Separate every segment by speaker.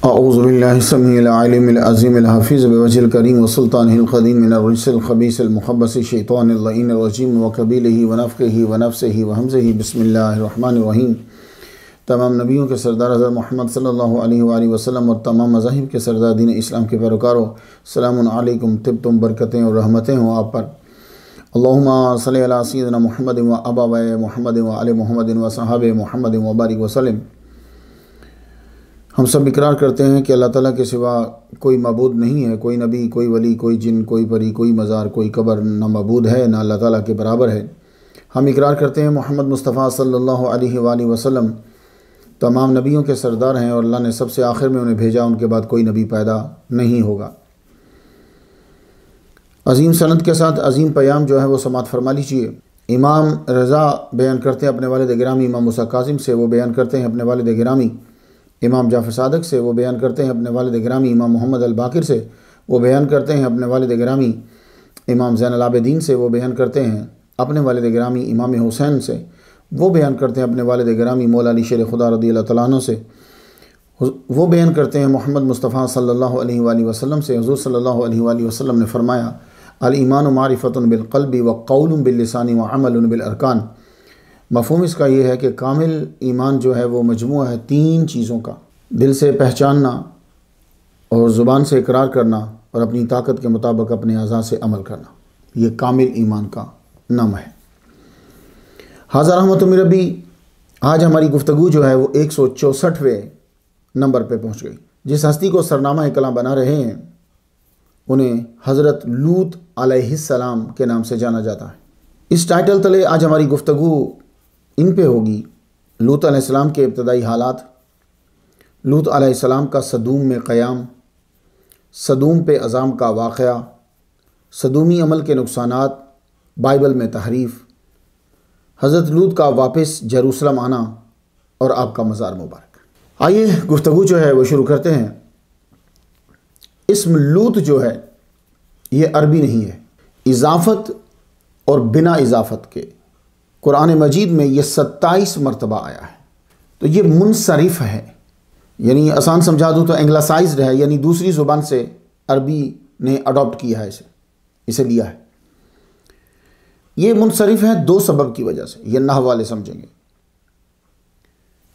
Speaker 1: औज़ुबिल्लाहि समीइल अलीमिल अज़ीमिल हफ़ीज़ बिवजहिल करीम व सुल्तानिहिल क़दीम मिनर रिज्सिल ख़बीसिल मुख़ब्बसिश शैतानिर लईनिर रजीम व क़बीलिही व नफ़्ख़िही व नफ़्सिही व हम्ज़िही बिस्मिल्लाहिर रहमानिर रहीम। तमाम नबियों के सरदार हज़रत मोहम्मद सल्लल्लाहु अलैहि वसल्लम और तमाम मज़ाहिब के सरदार दीन इस्लाम के पैरोकारों, सलामुन अलैकुम, तिब्तुम, बरकतें और रहमतें हों आप पर। अल्लाहुम्मा सल्लि अला सय्यिदिना मुहम्मदिन व अबावाए मुहम्मदिन व आले मुहम्मदिन व सहाबे मुहम्मदिन व बारिक वसल्लम। हम सब इकरार करते हैं कि अल्लाह ताला के सिवा कोई मबूद नहीं है, कोई नबी, कोई वली, कोई जिन, कोई परी, कोई मज़ार, कोई कब्र न मबूद है न अल्लाह ताला के बराबर है। हम इकरार करते हैं मोहम्मद मुस्तफ़ा सल्लल्लाहु अलैहि वसल्लम तमाम नबियों के सरदार हैं और अल्लाह ने सबसे आखिर में उन्हें भेजा, उनके बाद कोई नबी पैदा नहीं होगा। अज़ीम सनद के साथ अज़ीम पैगाम जो है वो समात फरमा लीजिए। इमाम रज़ा बयान करते हैं अपने वालिद गिरामी इमाम मूसा काज़िम से, वो बयान करते हैं अपने वालिद गिरामी इमाम जाफ़र सादक से, वो बयान करते हैं अपने वालिद गिरामी इमाम मोहम्मद अल बाकिर से, वो बयान करते हैं अपने वालिद गिरामी इमाम ज़ैनुल आबिदीन से, वो बयान करते हैं अपने वालिद गिरामी इमाम हुसैन से, वो बयान करते हैं अपने वालिद गिरामी मौला अली शेर खुदा रज़ियल्लाहु तआला अन्हु से, वो बयान करते हैं मोहम्मद मुस्तफ़ा सल्लल्लाहु अलैहि वसल्लम से। हुज़ूर सल्लल्लाहु अलैहि वसल्लम ने फरमाया, अल ईमानु मारिफ़तुन बिल क़ल्बि व क़ौलुन बिल लिसानी व अमलुन बिल अरकान। मफ़हूम इसका ये है कि कामिल ईमान जो है वो मजमूआ है तीन चीज़ों का: दिल से पहचानना और ज़ुबान से इकरार करना और अपनी ताकत के मुताबिक अपने अज़ा से अमल करना। ये कामिल ईमान का नाम है। हाज़ा रहमतुम मिन रब्बी। आज हमारी गुफ्तगू जो है वो 164वें नंबर पे पहुँच गई। जिस हस्ती को सरनामा कलाम बना रहे हैं उन्हें हज़रत लूत अलैहिस्सलाम के नाम से जाना जाता है। इस टाइटल तले आज हमारी गुफ्तगू इन पे होगी लूत अलैहिस्सलाम के इब्तदाई हालात, लूत अलैहिस्सलाम का सदूम में क़याम, सदूम पे अज़ाम का वाक़या, सदूमी अमल के नुकसानात, बाइबल में तहरीफ़, हज़रत लूत का वापस जेरूसलम आना और आपका मज़ार मुबारक। आइए गुफ्तगू जो है वो शुरू करते हैं। इस्म लूत जो है ये अरबी नहीं है। इजाफ़त और बिना इजाफ़त के कुरान मजीद में ये 27 मरतबा आया है। तो ये मुनसरिफ़ है, यानी आसान समझा दूँ तो एंग्लासाइज्ड है, यानी दूसरी ज़ुबान से अरबी ने अडॉप्ट किया है, इसे लिया है। ये मुनसरिफ़ है दो सबब की वजह से, ये नहव वाले समझेंगे।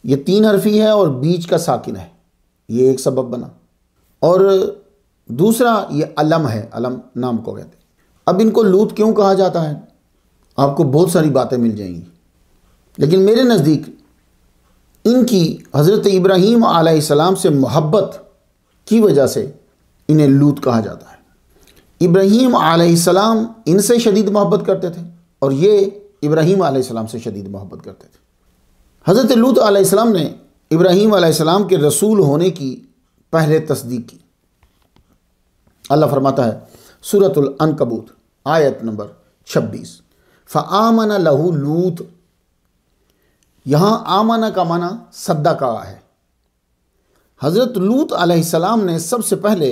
Speaker 1: ये 3 हरफ़ी है और बीच का साकिन है, ये एक सबब बना। और दूसरा ये अलम है, अलम नाम को कहते हैं। अब इनको लूत क्यों कहा जाता है, आपको बहुत सारी बातें मिल जाएंगी, लेकिन मेरे नज़दीक इनकी हज़रत इब्राहीम अलैहिस्सलाम से मोहब्बत की वजह से इन्हें लूत कहा जाता है। इब्राहीम अलैहिस्सलाम इनसे शदीद मोहब्बत करते थे और ये इब्राहीम अलैहिस्सलाम से शदीद मोहब्बत करते थे। हज़रत लूत अलैहिस्सलाम ने इब्राहीम अलैहिस्सलाम के रसूल होने की पहले तस्दीक की। अल्लाह फरमाता है सूरतुल अनकबूत आयत नंबर 26, फ़आमन लहू लूत। यहाँ आमना का माना सद्दका है। हज़रत लूत अलैहिस्सलाम ने सबसे पहले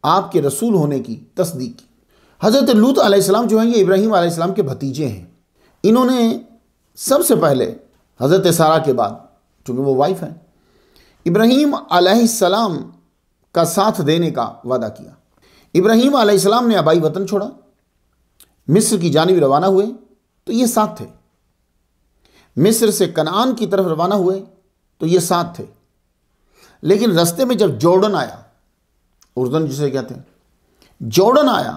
Speaker 1: आपके रसूल होने की तस्दीक की। हज़रत लूत अलैहिस्सलाम जो हैं ये इब्राहीम अलैहिस्सलाम के भतीजे हैं। इन्होंने सबसे पहले हज़रत सारा के बाद, चूँकि वो वाइफ हैं, इब्राहीम अलैहिस्सलाम का साथ देने का वादा किया। इब्राहीम अलैहिस्सलाम ने आबाई वतन छोड़ा, मिस्र की जानिब रवाना हुए तो ये साथ थे। मिस्र से कनान की तरफ रवाना हुए तो ये साथ थे। लेकिन रास्ते में जब जॉर्डन आया, उर्दन जिसे कहते हैं, जॉर्डन आया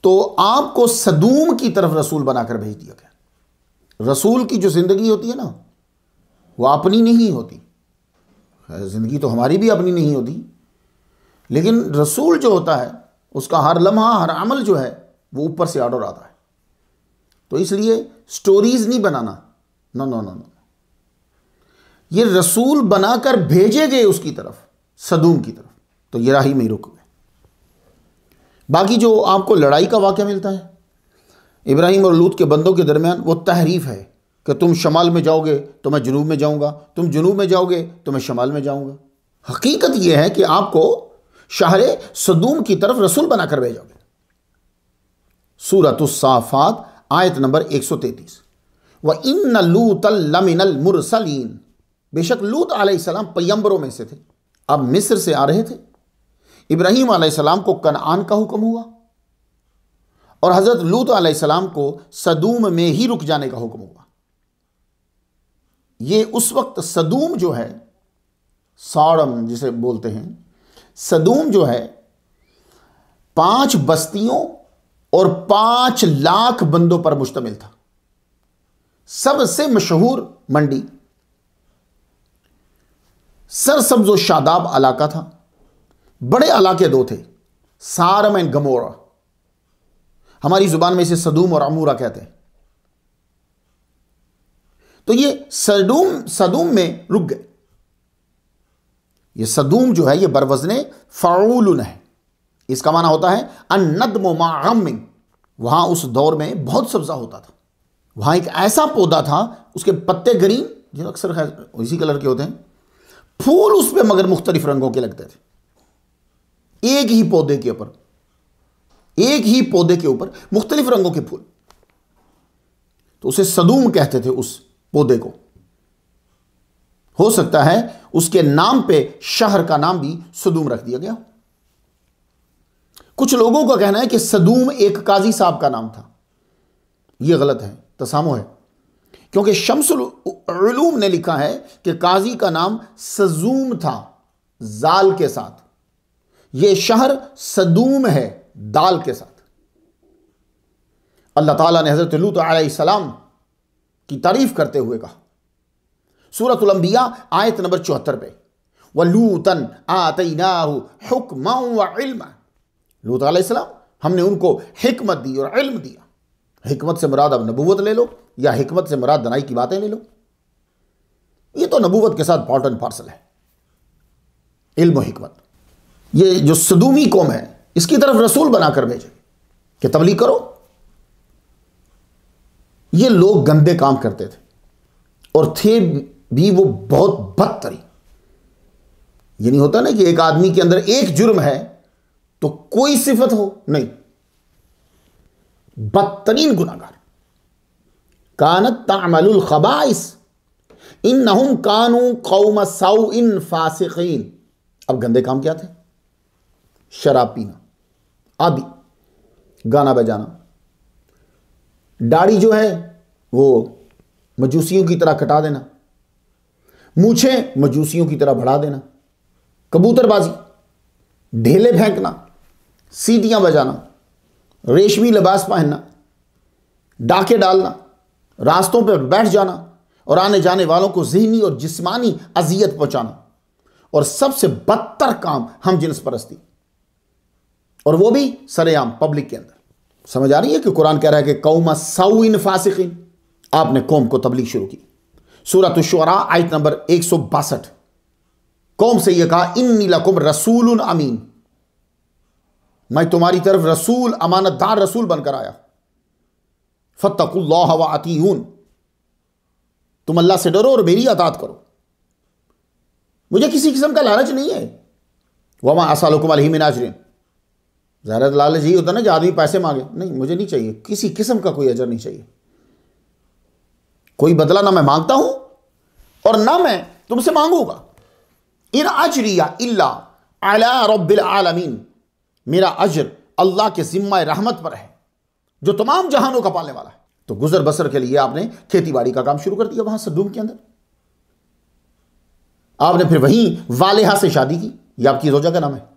Speaker 1: तो आपको सदूम की तरफ रसूल बनाकर भेज दिया गया। रसूल की जो ज़िंदगी होती है ना, वो अपनी नहीं होती। ज़िंदगी तो हमारी भी अपनी नहीं होती, लेकिन रसूल जो होता है उसका हर लम्हा, हर अमल जो है वो ऊपर से ऑर्डर आता है। तो इसलिए स्टोरीज नहीं बनाना, नो नो नो नो, ये रसूल बनाकर भेजे गए उसकी तरफ, सदूम की तरफ, तो ये राही में ही रुक गए। बाकी जो आपको लड़ाई का वाक़या मिलता है इब्राहीम और लूत के बंदों के दरमियान, वो तहरीफ है कि तुम शमाल में जाओगे तो मैं जनूब में जाऊंगा, तुम जनूब में जाओगे तो मैं शमाल में जाऊंगा। हकीकत यह है कि आपको शहर सदूम की तरफ रसूल बनाकर भेजा गया। सूरतुस साफ़ात आयत नंबर 133, व इन्न लूतल लमिनल मुरसलीन। बेशक लूत अलैहिस्सलाम पैगंबरों में से थे। अब मिस्र से आ रहे थे, इब्राहीम अलैहिस्सलाम को कनान का हुक्म हुआ और हजरत लूत अलैहिस्सलाम को सदूम में ही रुक जाने का हुक्म हुआ। ये उस वक्त सदूम जो है, सॉडम जिसे बोलते हैं, सदूम जो है 5 बस्तियों और 5 लाख बंदों पर मुश्तमिल था। सबसे मशहूर मंडी, सरसब्ज व शादाब इलाका था। बड़े इलाके 2 थे, सारम एंड गमोरा। हमारी जुबान में इसे सदूम और अमूरा कहते हैं। तो ये सदूम में रुक गए। ये सदूम जो है ये बरवज़ने फ़ाउलुन है। इसका माना होता है अन्नद्म मागमिन। वहां उस दौर में बहुत सब्जा होता था। वहां एक ऐसा पौधा था, उसके पत्ते ग्रीन, जो अक्सर इसी कलर के होते हैं, फूल उस पर मगर मुख्तलिफ रंगों के लगते थे। एक ही पौधे के ऊपर मुख्तलिफ रंगों के फूल, तो उसे सदूम कहते थे उस पौधे को। हो सकता है उसके नाम पे शहर का नाम भी सदूम रख दिया गया। कुछ लोगों का कहना है कि सदूम एक काजी साहब का नाम था। यह गलत है, तसामो है, क्योंकि शम्सुल उलूम ने लिखा है कि काजी का नाम सजूम था, जाल के साथ। यह शहर सदूम है, दाल के साथ। अल्लाह ताला ने हजरत लूत अलैहिस्सलाम की तारीफ करते हुए कहा, सूरतुल अंबिया आयत नंबर 74 पे, वलूतन आतैनाहु हुक्मन व इल्मा। लूत अलैहिस्सलाम, हमने उनको हिकमत दी और इल्म दिया। हिकमत से मुराद अब नबूवत ले लो, या हिकमत से मुराद दनाई की बातें ले लो। ये तो नबूवत के साथ पार्ट एंड पार्सल है, इल्म और हिकमत। ये जो सदूमी कौम है, इसकी तरफ रसूल बनाकर भेजे कि तबलीग करो। ये लोग गंदे काम करते थे और थे भी वो बहुत बदतरीन। ये नहीं होता ना कि एक आदमी के अंदर एक जुर्म है तो कोई सिफत हो, नहीं, बदतरीन गुनाहगार। कानत तामलुल खबाइस इन्नहुम कानू कौम सौइन फासिकीन। अब गंदे काम क्या थे? शराब पीना, आदि, गाना बजाना, दाढ़ी जो है वो मजूसियों की तरह कटा देना, मूछें मजूसियों की तरह बढ़ा देना, कबूतरबाजी, ढेले फेंकना, सीटियां बजाना, रेशमी लिबास पहनना, डाके डालना, रास्तों पर बैठ जाना और आने जाने वालों को ज़हनी और जिस्मानी अजियत पहुंचाना, और सबसे बदतर काम हम जिन्स परस्ती, और वो भी सरेआम पब्लिक के अंदर। समझ आ रही है कि कुरान कह रहा है कि कौम सौइन फासिकीन। आपने कौम को तबलीग शुरू की। सूरत शुअरा आयत नंबर 162, कौम से यह कहा, इन्नी लकुम रसूलुन अमीन, मैं तुम्हारी तरफ रसूल, अमानतदार रसूल बनकर आया। फत्तकुल्लाह व अतीऊन, तुम अल्लाह से डरो और मेरी अतात करो। मुझे किसी किस्म का लालच नहीं है। वमा असअलुकुम अलैहि मिन अजरिन, ज़ाहिर लालच यही होता ना कि आदमी पैसे मांगे, नहीं, मुझे नहीं चाहिए, किसी किस्म का कोई अजर नहीं चाहिए, कोई बदला ना मैं मांगता हूं और ना मैं तुमसे मांगूंगा। इन अजरिया इल्ला अला रब्बिल आलमीन, मेरा अजर अल्लाह के जिम्मा रहमत पर है जो तमाम जहानों का पालने वाला है। तो गुजर बसर के लिए आपने खेती बाड़ी का काम शुरू कर दिया वहां सदूम के अंदर। आपने फिर वहीं वालेहा से शादी की, यह आपकी जोजा का नाम है।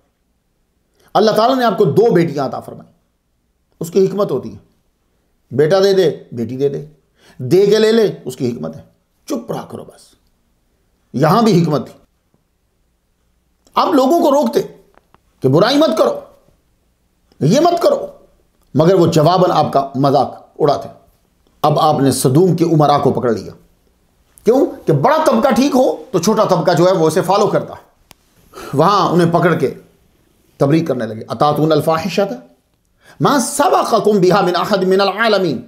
Speaker 1: अल्लाह ताला ने आपको 2 बेटियां अता फरमाई। उसकी हिकमत होती है, बेटा दे दे, बेटी दे दे, दे के ले ले, उसकी हिकमत है। चुप रहा करो बस। यहां भी हिकमत थी। आप लोगों को रोकते कि बुराई मत करो, ये मत करो, मगर वो जवाबन आपका मजाक उड़ाते। अब आपने सदूम के उमरा को पकड़ लिया। क्यों? कि बड़ा तबका ठीक हो तो छोटा तबका जो है वो उसे फॉलो करता है। वहां उन्हें पकड़ के तबलीग करने लगे। अतातून अल फाहिशता मा सबक़कुम बिहा मिन अहद मिनल आलमीन,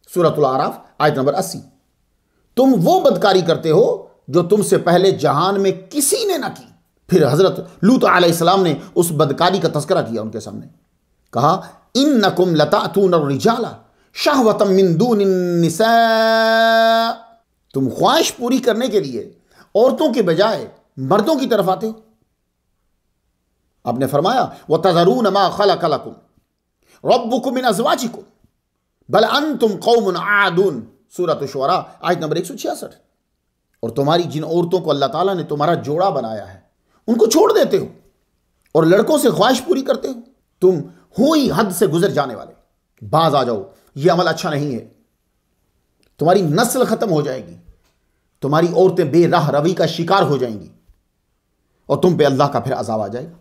Speaker 1: सूरतुल आराफ आयत नंबर 80। तुम वो बदकारी करते हो जो तुमसे पहले जहान में किसी ने ना की। फिर हजरत लूत अलैहिस्सलाम ने उस बदकारी का तस्करा किया उनके सामने। कहा, इन्नकुम लतातून रिजाला शहवतम मिन दूनिन निसा, तुम ख्वाहिश पूरी करने के लिए औरतों के बजाय मर्दों की तरफ आते हो। आपने फरमाया व तज़रून मा खलक़ लकुम रब्बुकुम मिन अज़वाजिकुम बल अंतुम कौमुन आदून, सूरत शुअरा आयत नंबर 166। और तुम्हारी जिन औरतों को अल्लाह ताला ने तुम्हारा जोड़ा बनाया है उनको छोड़ देते हो और लड़कों से ख्वाहिश पूरी करते हो, तुम हो ही हद से गुजर जाने वाले, बाज आ जाओ, यह अमल अच्छा नहीं है। तुम्हारी नस्ल खत्म हो जाएगी, तुम्हारी औरतें बेराह रवी का शिकार हो जाएंगी और तुम पे अल्लाह का फिर अजाब आ जाएगा।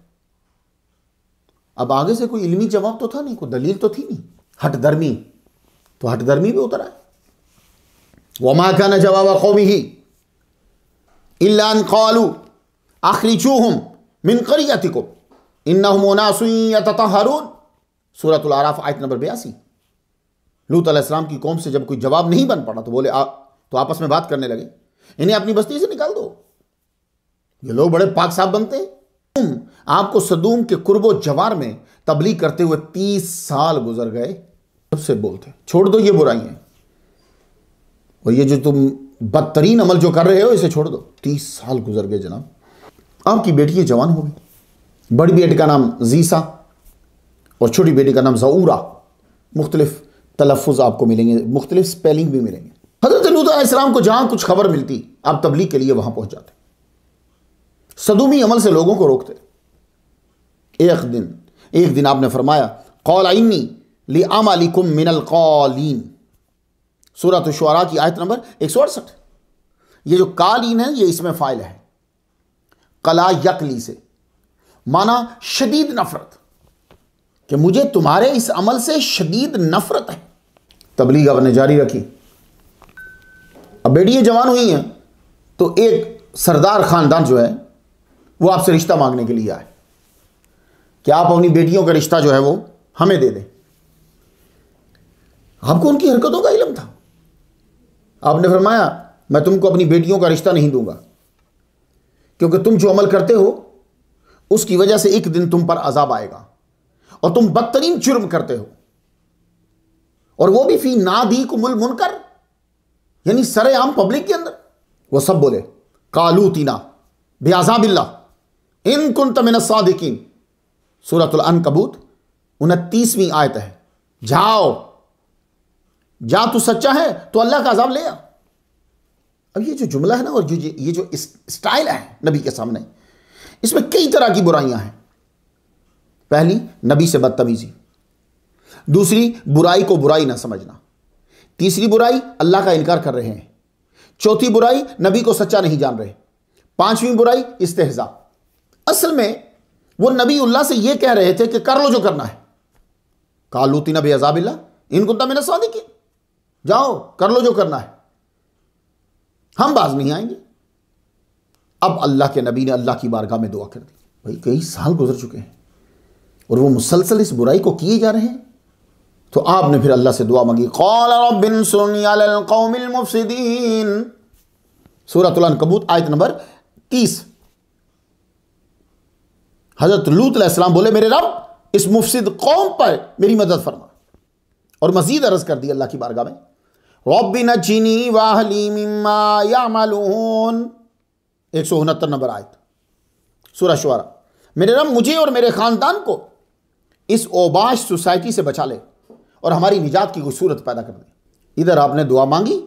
Speaker 1: अब आगे से कोई इल्मी जवाब तो था नहीं, कोई दलील तो थी नहीं, हट दर्मी, तो हट दर्मी भी उतरा है। वमा कान जवाब कौमिही इल्ला अन क़ालू अख़रिजूहुम मिन क़रियतिकुम इन्नहुम उनासुन यततहरून, सूरतुल आराफ आयत नंबर 82। लूत अलैहिस्सलाम की कौम से जब कोई जवाब नहीं बन पड़ा तो बोले तो आपस में बात करने लगे, इन्हें अपनी बस्ती से निकाल दो, ये लोग बड़े पाक साफ बनते हैं। आपको सदूम के कुर्बो जवार में तबलीग करते हुए 30 साल गुजर गए, सबसे बोलते छोड़ दो ये बुराइयां और ये जो तुम बदतरीन अमल जो कर रहे हो इसे छोड़ दो। 30 साल गुजर गए जनाब, आपकी बेटी जवान हो गई, बड़ी बेटी का नाम जीसा और छोटी बेटी का नाम ज़ऊरा, मुख्तलिफ तलफ़ुज़ आपको मिलेंगे, मुख्तलिफ स्पेलिंग भी मिलेंगे। हज़रत लूत अलैहिस्सलाम को जहां कुछ खबर मिलती आप तबलीग के लिए वहां पहुंच जाते, सदूमी अमल से लोगों को रोकते। एक दिन आपने फरमाया क़ाल इन्नी लिअमलिकुम मिनल क़ालीन, सूरत शुअरा की आयत नंबर 168। ये जो कालीन है ये इसमें फ़ाइल है, कला यकली से, माना शदीद नफरत, कि मुझे तुम्हारे इस अमल से शदीद नफरत है। तबलीग आपने जारी रखी। अब बेटियां जवान हुई हैं तो एक सरदार खानदान जो है वो आपसे रिश्ता मांगने के लिए आए कि आप अपनी बेटियों का रिश्ता जो है वो हमें दे दें। आपको उनकी हरकतों का इल्म था, आपने फरमाया मैं तुमको अपनी बेटियों का रिश्ता नहीं दूंगा, क्योंकि तुम जो अमल करते हो उसकी वजह से एक दिन तुम पर अजाब आएगा और तुम बदतरीन जुर्म करते हो, और वो भी फी नादीकुमुल मुनकर, यानी सरेआम पब्लिक के अंदर। वो सब बोले कालूतीना बिअज़ाबिल्लाह इन कुन्त मिनस सादिकीन, सूरतुल अनकबूत 29वीं आयत है। जा तू सच्चा है तो अल्लाह का अजाब ले आ। अब ये जो जुमला है ना और ये जो स्टाइल है नबी के सामने, इसमें कई तरह की बुराइयां हैं। पहली, नबी से बदतमीजी। दूसरी, बुराई को बुराई ना समझना। तीसरी बुराई, अल्लाह का इनकार कर रहे हैं। चौथी बुराई, नबी को सच्चा नहीं जान रहे। पांचवी बुराई, इस्तेहजा। असल में वो नबी उल्लाह से ये कह रहे थे कि कर लो जो करना है। कालूतीना बिअज़ाबिल्लाह इन कुन्ता मिनस सादिकीन, जाओ कर लो जो करना है, हम बाज नहीं आएंगे। अब अल्लाह के नबी ने अल्लाह की बारगाह में दुआ कर दी। भाई कई साल गुजर चुके हैं और वो मुसलसल इस बुराई को किए जा रहे हैं, तो आपने फिर अल्लाह से दुआ मांगी। क़ाल रब्बिन्सुरनी अलल क़ौमिल मुफ़सिदीन, सूरतुल अनकबूत आयत नंबर 30। हज़रत लूत अलैहिस्सलाम बोले मेरे रब इस मुफ़सिद कौम पर मेरी मदद फरमा, और मज़ीद अर्ज़ कर दी अल्लाह की बारगाह में रब्बि नज्जिनी व अहली मिम्मा यअमलून, 169 नंबर आयत सूरह शुअरा। मेरे रब मुझे और मेरे ख़ानदान को इस ओबाश सोसाइटी से बचा ले और हमारी निजात की कोई सूरत पैदा कर दे। इधर आपने दुआ मांगी,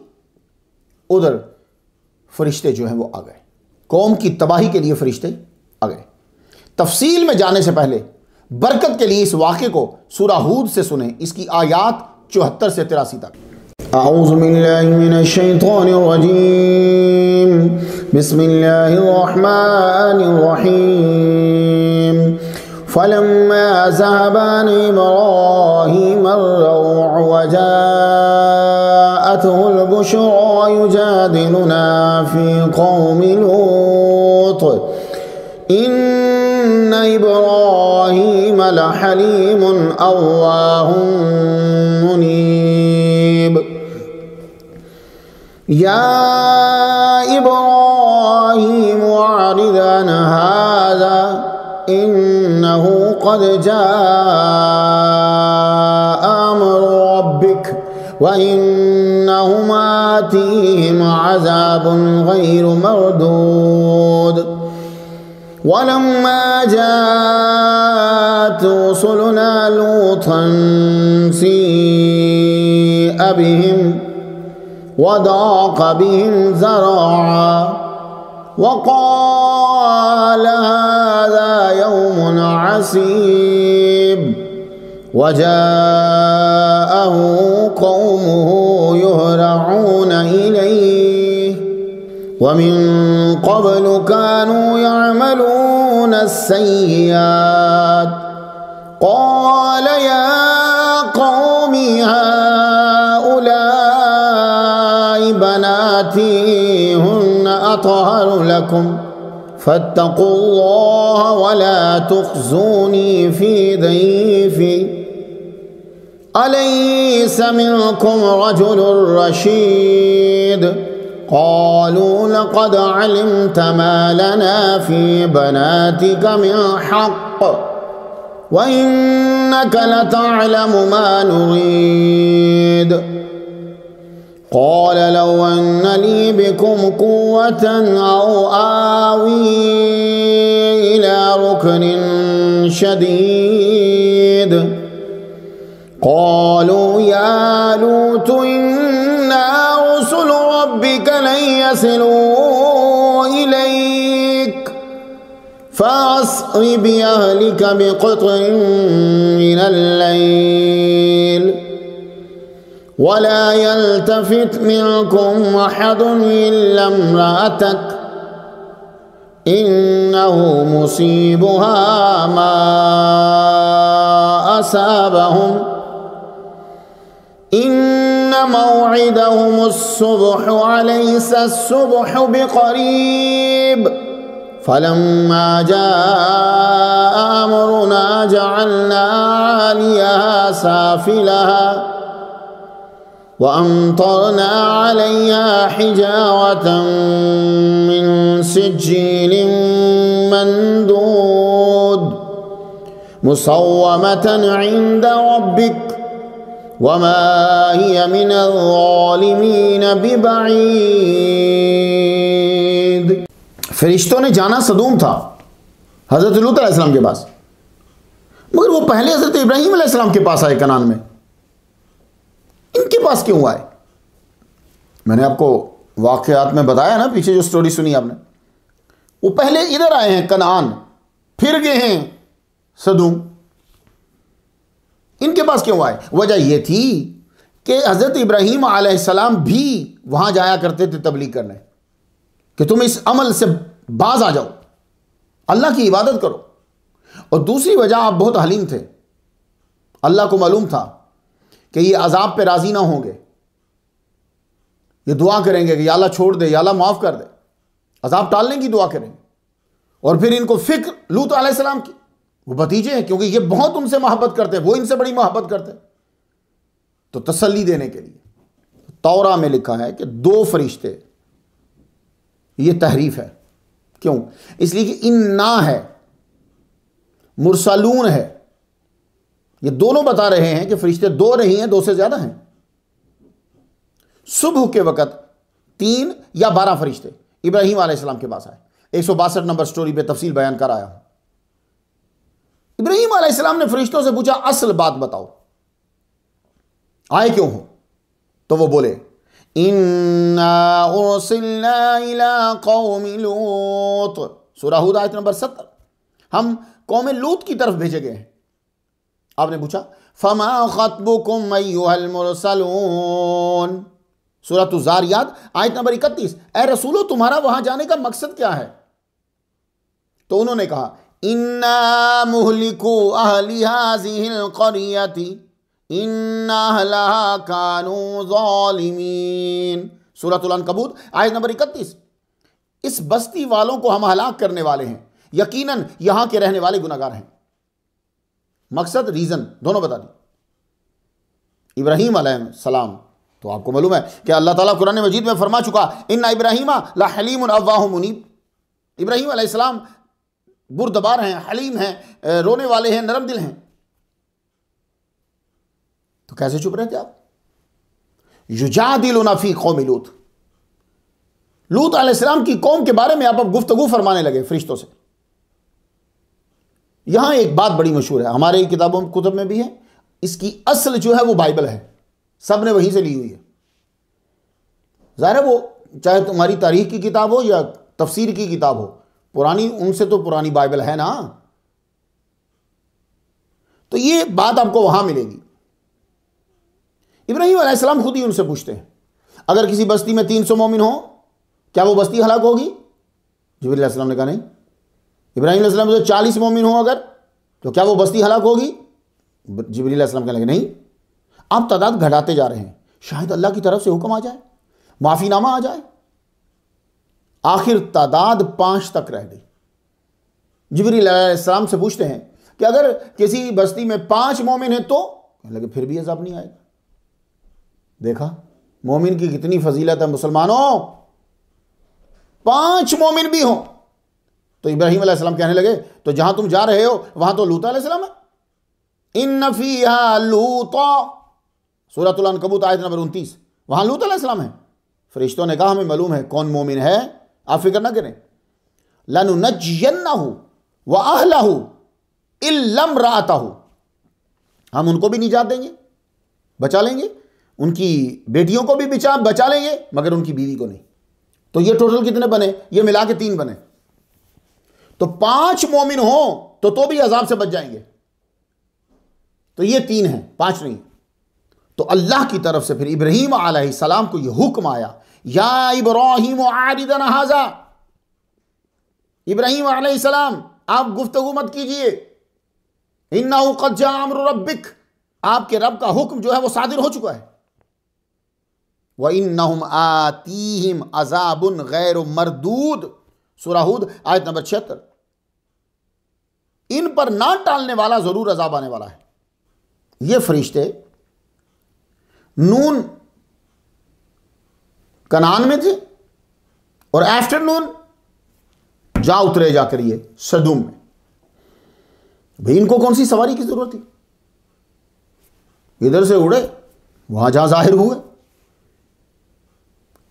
Speaker 1: उधर फरिश्ते जो हैं वो आ गए, कौम की तबाही के लिए फरिश्ते आ गए। तफसील में जाने से पहले बरकत के लिए इस वाक़े को सूरह हूद से सुने, इसकी आयात 74 से 83 तक। अऊज़ु बिल्लाहि मिनश शैतानिर रजीम, बिस्मिल्लाहिर रहमानिर रहीम। फलम्मा ज़हबा अन इब्राहीम अर्रऊअ व जाअतहुल बुशरा युजादिलुना फी क़ौमि लूत इन्ना इब्राहीम लहलीमुन अव्वाहुम मुनीब। या इब्राहीम अरिद अन हाज़ा इन्नहु क़द जाअ अम्रु रब्बिक व इन्नहुम आतीहिम अज़ाबुन गैरु मरदूद। वलम्मा जाअत रुसुलुना लूतन सीअ बिहिम वदाक़ बिहिम ज़रअ वक़ाल हाज़ा यौमुन असीब वजाअहु क़ौमुहु युहरऊन इलैहि वमिन क़ब्लु कानू यअमलून अस्सय्यात क़ाल या क़ौमि हाउलाइ बनाती हुन्न अतहरु लकुम फत्तक़ुल्लाह वला तुख़्ज़ूनी फ़ी दैफ़ी अलैस मिनकुम रजुलुर रशीद क़ालू लक़द अलिमत मा लना फ़ी बनातिक मिन हक़्क़ व इन्नक लतअलमु मा नुरीद क़ाल लौ अन्न ली बिकुम क़ुव्वतन औ आवी इला रुकनिन शदीद क़ालू या लूत इन्ना रुसुलु रब्बिक लन यसिलू इलैक फ़अस्रि बिअहलिक बिक़ित्'इन मिनल लैल वला यल्तफ़ित मिनकुम अहदुन इल्ला इम्रअतक इन्नहु मुसीबुहा मा असाबहुम इन्न मौइदहुमुस्सुब्हु अलैसस्सुब्हु बिक़रीब फलम्मा जाअ अमरुना जअलना आलियहा साफिलहा वअम्तरना अलैहा हिजारतन मिन सिज्जीलिन मंदूद मुसव्वमतन इंद रब्बिक वमा हिय मिनल ज़ालिमीन बिबईद। फरिश्तों ने जाना सदूम था हज़रत लूत अलैहिस्सलाम के पास, मगर वो पहले हज़रत इब्राहीम अलैहिस्सलाम के पास आए कनान में, इनके पास क्यों आए? मैंने आपको वाक़यात में बताया ना, पीछे जो स्टोरी सुनी आपने, वो पहले इधर आए हैं कनान, फिर गए हैं सदूम, इनके पास क्यों आए? वजह यह थी कि हज़रत इब्राहीम अलैहिस्सलाम भी वहां जाया करते थे तबलीग करने, कि तुम इस अमल से बाज आ जाओ, अल्लाह की इबादत करो। और दूसरी वजह, आप बहुत हलीम थे, अल्लाह को मालूम था कि ये अजाब पे राजी ना होंगे, ये दुआ करेंगे कि या अल्लाह छोड़ दे, या अल्लाह माफ़ कर दे, अजाब टालने की दुआ करेंगे। और फिर इनको फिक्र लूत अलैहिस्सलाम की, वो भतीजे हैं, क्योंकि ये बहुत उनसे मोहब्बत करते हैं, वो इनसे बड़ी मोहब्बत करते हैं, तो तसल्ली देने के लिए तौरा में लिखा है कि 2 फरिश्ते, ये तहरीफ है, क्यों? इसलिए कि इन्ना है, मुरसलून है, ये दोनों बता रहे हैं कि फरिश्ते 2 नहीं हैं, 2 से ज्यादा हैं। सुबह के वक़्त 3 या 12 फरिश्ते इब्राहीम अलैहिस्सलाम के पास आए। 162 नंबर स्टोरी पे तफसील बयान कर आया हूं। इब्राहीम अलैहिस्सलाम ने फरिश्तों से पूछा, असल बात बताओ, आए क्यों हो? तो वो बोले, इन्ना उरसिलना इला कौमि लूत, सूरह हूद आयत नंबर 70, हम कौम लूत की तरफ भेजे गए हैं। आपने पूछा, फमा खत्बुकुम अय्युहल मुरसलून, सूरह ज़ारियात आयत नंबर 31, ए रसूलो तुम्हारा वहां जाने का मकसद क्या है? तो उन्होंने कहा, इन्ना मुहलिकू अहली हाज़िहिल क़रियति इन्ना अहलहा कानू ज़ालिमीन, सूरह अनकबूत आयत नंबर 31, इस बस्ती वालों को हम हलाक करने वाले हैं, यकीनन यहां के रहने वाले गुनाहगार हैं। मकसद, रीजन दोनों बता दी। इब्राहीम अलैहिस्सलाम, तो आपको मालूम है कि अल्लाह ताला कुरान मजीद में फरमा चुका, इन्ना इब्राहीमा ला हलीमुन अव्वाहुम मुनीब, इब्राहीम अलैहिस्सलाम बुरदबार हैं, हलीम हैं, रोने वाले हैं, नरम दिल हैं। तो कैसे चुप रहे थे आप? युजादिलुना फी कौमि लूत, लूत अलैहिस्सलाम की कौम के बारे में आप अब गुफ्तगू फरमाने लगे फरिश्तों से। यहां एक बात बड़ी मशहूर है, हमारे किताबों कुतुब में भी है, इसकी असल जो है वो बाइबल है, सब ने वहीं से ली हुई है। ज़ाहिर है वो चाहे तुम्हारी तारीख की किताब हो या तफसीर की किताब हो, पुरानी, उनसे तो पुरानी बाइबल है ना। तो ये बात आपको वहां मिलेगी। इब्राहीम अलैहिस्सलाम खुद ही उनसे पूछते हैं, अगर किसी बस्ती में 300 मोमिन हो, क्या वो बस्ती हलाक होगी? जिब्रील अलैहिस्सलाम ने कहा नहीं। इब्राहीम अलैहिस्सलाम से 40 मोमिन हो अगर, तो क्या वो बस्ती हलाक होगी? जिब्रील अलैहिस्सलाम कहने लगे नहीं, आप तादाद घटाते जा रहे हैं, शायद अल्लाह की तरफ से हुक्म आ जाए, माफीनामा आ जाए। आखिर तादाद 5 तक रह गई। जिब्रील अलैहिस्सलाम से पूछते हैं कि अगर किसी बस्ती में 5 मोमिन है तो? कहने लगे फिर भी अज़ाब नहीं आएगा। देखा मोमिन की कितनी फजीलत है मुसलमानों, 5 मोमिन भी हो। तो इब्राहीम अलैहिस्सलाम कहने लगे तो जहां तुम जा रहे हो वहां तो लूत अलैहिस्सलाम है। इन्न फीहा लूता, सूरतुल अनकबूत आयत नंबर 29, वहां लूत अलैहिस्सलाम है। फरिश्तों ने कहा हमें मालूम है कौन मोमिन है, आप फिक्र ना करें। लनुनज्जियन्नहु व अहलहु इल्ला इम्राअतहु, हम उनको भी निजात देंगे, बचा लेंगे, उनकी बेटियों को भी बचा लेंगे, मगर उनकी बीवी को नहीं। तो ये टोटल कितने बने? ये मिला के 3 बने। तो 5 मोमिन हो तो भी अजाब से बच जाएंगे। तो ये 3 हैं, 5 नहीं। तो अल्लाह की तरफ से फिर इब्राहीम अलैहिस्सलाम को यह हुक्म आया, या इब्राहीम आरिदन हाजा, इब्राहीम अलैहिस्सलाम आप गुफ्तगू मत कीजिए, इन्नहु क़द जाअ अम्रु रब्बिक, आपके रब का हुक्म जो है वो सादिर हो चुका है। व इन्नहुम आतीहिम अज़ाबुन गैर मरदूद, सूरह हूद आयत नंबर 76, इन पर ना टालने वाला जरूर अजाब आने वाला है। ये फरिश्ते नून कनान में थे और आफ्टरनून जा उतरे जाकर ये सदूम में। भाई इनको कौन सी सवारी की जरूरत थी? इधर से उड़े वहां जहां जाहिर हुए।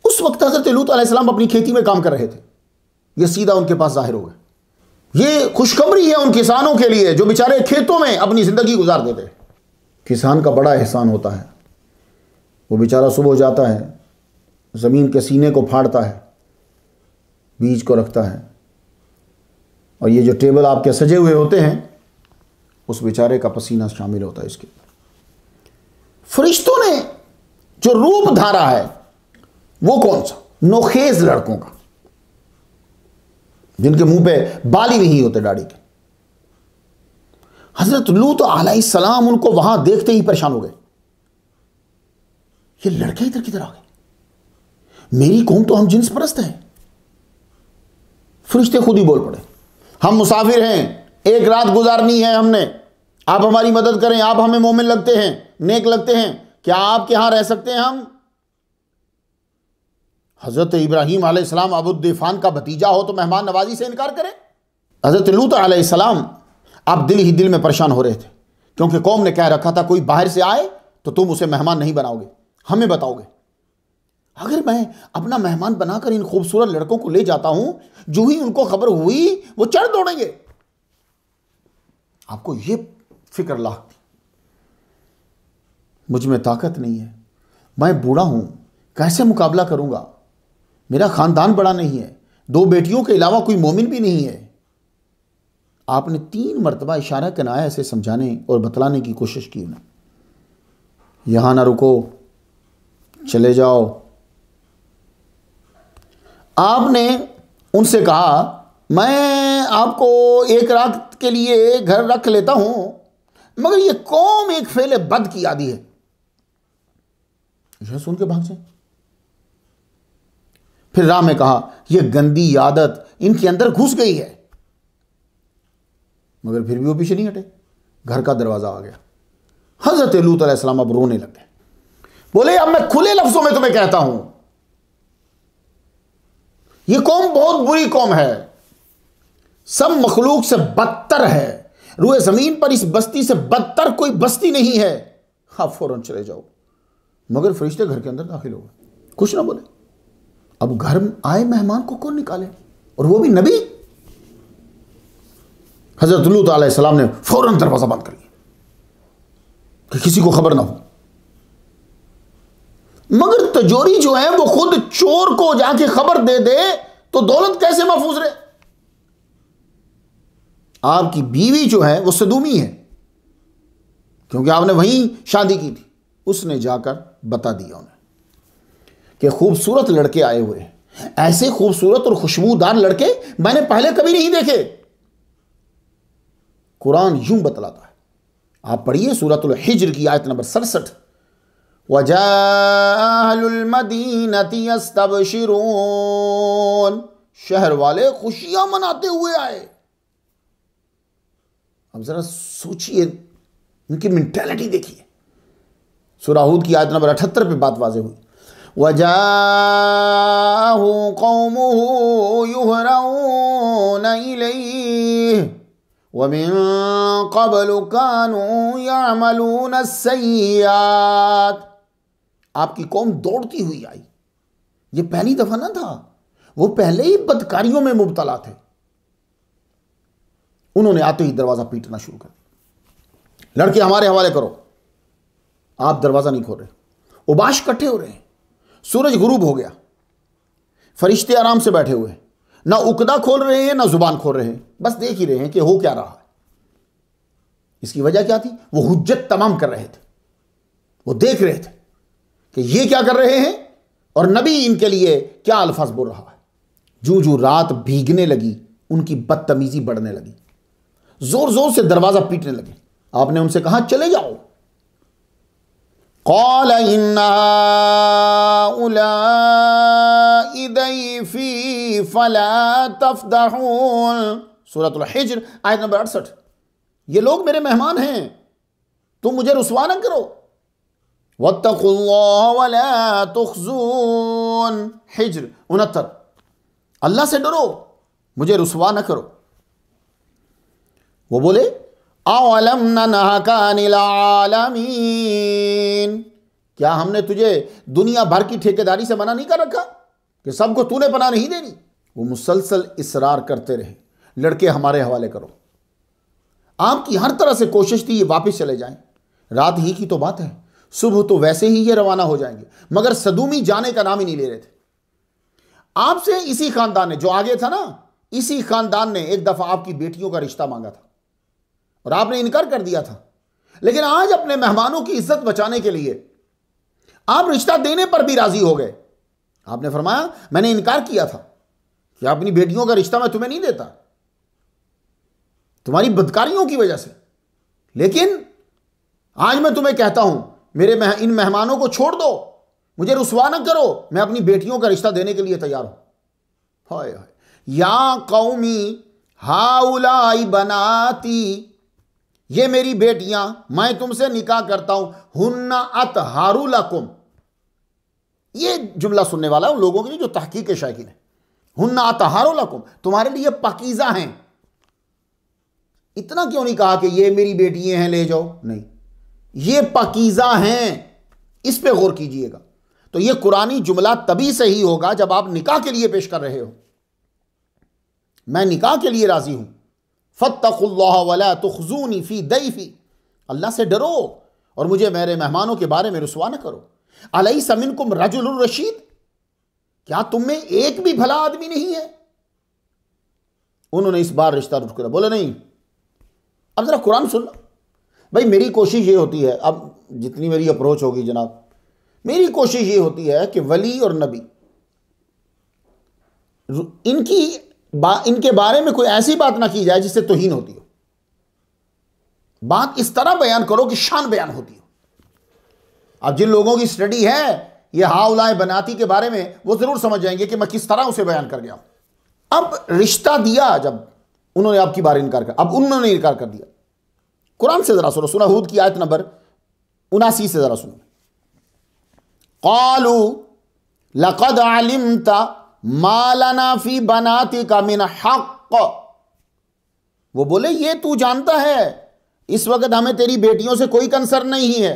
Speaker 1: उस वक्त हजरत लूत अलैहिस्सलाम अपनी खेती में काम कर रहे थे, ये सीधा उनके पास जाहिर हो गए। ये खुशखबरी है उन किसानों के लिए जो बेचारे खेतों में अपनी जिंदगी गुजार देते हैं। किसान का बड़ा एहसान होता है, वो बेचारा सुबह जाता है, ज़मीन के सीने को फाड़ता है, बीज को रखता है, और ये जो टेबल आपके सजे हुए होते हैं उस बेचारे का पसीना शामिल होता है इसके। फरिश्तों ने जो रूप धारा है वो कौन सा? नोखेज लड़कों का, जिनके मुंह पे बाल ही नहीं होते दाढ़ी के। हजरत लूत अलैहिस्सलाम उनको वहां देखते ही परेशान हो गए, ये लड़के इधर किधर आ गए? मेरी कौम तो हम जिन्स परस्त हैं। फरिश्ते खुद ही बोल पड़े, हम मुसाफिर हैं, एक रात गुजारनी है हमने, आप हमारी मदद करें, आप हमें मोमिन लगते हैं, नेक लगते हैं, क्या आपके यहां रह सकते हैं हम? हजरत इब्राहीम अलैहिस्सलाम अबूद्दीफान का भतीजा हो तो मेहमान नवाजी से इनकार करें? हजरत लूत अलैहिस्सलाम आप दिल ही दिल में परेशान हो रहे थे, क्योंकि कौम ने कह रखा था कोई बाहर से आए तो तुम उसे मेहमान नहीं बनाओगे, हमें बताओगे। अगर मैं अपना मेहमान बनाकर इन खूबसूरत लड़कों को ले जाता हूं, जो ही उनको खबर हुई वो चढ़ दौड़ेंगे। आपको ये फिक्र लाख थी, मुझ में ताकत नहीं है, मैं बूढ़ा हूं, कैसे मुकाबला करूंगा, मेरा खानदान बड़ा नहीं है, 2 बेटियों के अलावा कोई मोमिन भी नहीं है। आपने 3 मरतबा इशारा कनाया ऐसे समझाने और बतलाने की कोशिश की उन्हें, यहां ना रुको, चले जाओ। आपने उनसे कहा मैं आपको एक रात के लिए घर रख लेता हूं, मगर ये कौम एक फेले बद की आदी है, यह सुन के भाग जाए। फिर राह में कहा यह गंदी आदत इनके अंदर घुस गई है, मगर फिर भी वो पीछे नहीं हटे। घर का दरवाजा आ गया, हजरत लूत अलैहिस्सलाम अब रोने लगे, बोले अब मैं खुले लफ्जों में तुम्हें कहता हूं, यह कौम बहुत बुरी कौम है, सब मखलूक से बदतर है, रूए जमीन पर इस बस्ती से बदतर कोई बस्ती नहीं है, आप फौरन चले जाओ। मगर फरिश्ते घर के अंदर दाखिल हो गए, कुछ ना बोले। अब घर आए मेहमान को कौन निकाले, और वो भी नबी। हजरत लूत अलैहिस्सलाम ने फौरन दरवाजा बंद कर लिया कि किसी को खबर ना हो। मगर तिजोरी जो है वो खुद चोर को जाके खबर दे दे तो दौलत कैसे महफूज रहे? आपकी बीवी जो है वो सदूमी है, क्योंकि आपने वहीं शादी की थी। उसने जाकर बता दिया उन्हें कि खूबसूरत लड़के आए हुए हैं, ऐसे खूबसूरत और खुशबूदार लड़के मैंने पहले कभी नहीं देखे। कुरान यूं बतलाता है, आप पढ़िए सूरतुल हिज्र की आयत नंबर 67, वजाअहुल मदीनति यस्तबशिरून, शहर वाले खुशियां मनाते हुए आए। अब जरा सोचिए, उनकी मेंटालिटी देखिए। सूरह हूद की आयत नंबर 78 पे बात वाज़ेह हुई, वजाअहु कौमुहु युहरऊन इलैहि वमिन क़ब्लु कानू यअमलून अस्सय्यात। आपकी कौम दौड़ती हुई आई। ये पहली दफा ना था, वो पहले ही बदकारियों में मुब्तला थे। उन्होंने आते ही दरवाजा पीटना शुरू कर दिया, लड़के हमारे हवाले करो। आप दरवाजा नहीं खोल रहे, उबाश इकट्ठे हो रहे हैं, सूरज गुरूब हो गया, फरिश्ते आराम से बैठे हुए हैं, ना उकदा खोल रहे हैं ना जुबान खोल रहे हैं, बस देख ही रहे हैं कि हो क्या रहा है। इसकी वजह क्या थी? वो हुज्जत तमाम कर रहे थे, वो देख रहे थे कि ये क्या कर रहे हैं और नबी इनके लिए क्या अल्फाज बोल रहा है। जूं जूं रात भीगने लगी, उनकी बदतमीजी बढ़ने लगी, जोर जोर से दरवाजा पीटने लगे। आपने उनसे कहा चले जाओ। क़ाल इन्ना उलाई दैफी फला तफ़दहून, सूरतुल हिज्र आयत नंबर 68। ये लोग मेरे मेहमान हैं, तुम मुझे रुसवा न करो। वत्तक़ुल्लाह वला तुख़्ज़ून, हिज्र 69। अल्लाह से डरो, मुझे रुसवा न करो। वो बोले अवलम ननहका अनिल आलमीन, क्या हमने तुझे दुनिया भर की ठेकेदारी से मना नहीं कर रखा कि सबको तूने पनाह नहीं देनी? वो मुसलसल इसरार करते रहे, लड़के हमारे हवाले करो। आपकी हर तरह से कोशिश थी ये वापस चले जाएं। रात ही की तो बात है, सुबह तो वैसे ही ये रवाना हो जाएंगे, मगर सदूमी जाने का नाम ही नहीं ले रहे थे। आपसे इसी खानदान ने, जो आगे था ना, इसी खानदान ने एक दफा आपकी बेटियों का रिश्ता मांगा था और आपने इनकार कर दिया था। लेकिन आज अपने मेहमानों की इज्जत बचाने के लिए आप रिश्ता देने पर भी राजी हो गए। आपने फरमाया मैंने इनकार किया था कि अपनी बेटियों का रिश्ता मैं तुम्हें नहीं देता, तुम्हारी बदकारियों की वजह से। लेकिन आज मैं तुम्हें कहता हूं, मेरे इन मेहमानों को छोड़ दो, मुझे रुसवा न करो, मैं अपनी बेटियों का रिश्ता देने के लिए तैयार हूं। हाय हाय, या कौमी हाउलाई बनाती, ये मेरी बेटियां, मैं तुमसे निकाह करता हूं, हुन्ना अतहारु लकुम। ये जुमला सुनने वाला उन लोगों के लिए जो तहकीक के शायकीन है। हुन्ना अतहारु लकुम, तुम्हारे लिए पाकीज़ा हैं। इतना क्यों नहीं कहा कि ये मेरी बेटियां हैं ले जाओ? नहीं, ये पाकीज़ा हैं, इस पे गौर कीजिएगा। तो ये कुरानी जुमला तभी सही होगा जब आप निकाह के लिए पेश कर रहे हो। मैं निकाह के लिए राजी हूं। फत्तकुल्लाह वला तुख़्ज़ूनी फी दैफी, अल्लाह से डरो और मुझे मेरे मेहमानों के बारे में रुसवा न करो। अलैसा मिनकुम रजुलुर रशीद, क्या तुम में एक भी भला आदमी नहीं है? उन्होंने इस बार रिश्ता रुक कर बोले नहीं। अब जरा कुरान सुन लो भाई। मेरी कोशिश ये होती है, अब जितनी मेरी अप्रोच होगी जनाब, मेरी कोशिश ये होती है कि वली और नबी इनके बारे में कोई ऐसी बात ना की जाए जिससे तौहीन होती हो। बात इस तरह बयान करो कि शान बयान होती हो। अब जिन लोगों की स्टडी है ये हाउलाए बनाती के बारे में, वो जरूर समझ जाएंगे कि मैं किस तरह उसे बयान कर गया हूं। अब रिश्ता दिया, जब उन्होंने आपकी बार इनकार कर, अब उन्होंने इनकार कर दिया। कुरान से जरा सुनो, सूरह हूद की आयत नंबर 79 से जरा सुनो। क़ालू लक़द अलिमता मा लना फी बनातिका मिन हक़, वो बोले ये तू जानता है इस वक्त हमें तेरी बेटियों से कोई कंसर्न नहीं है।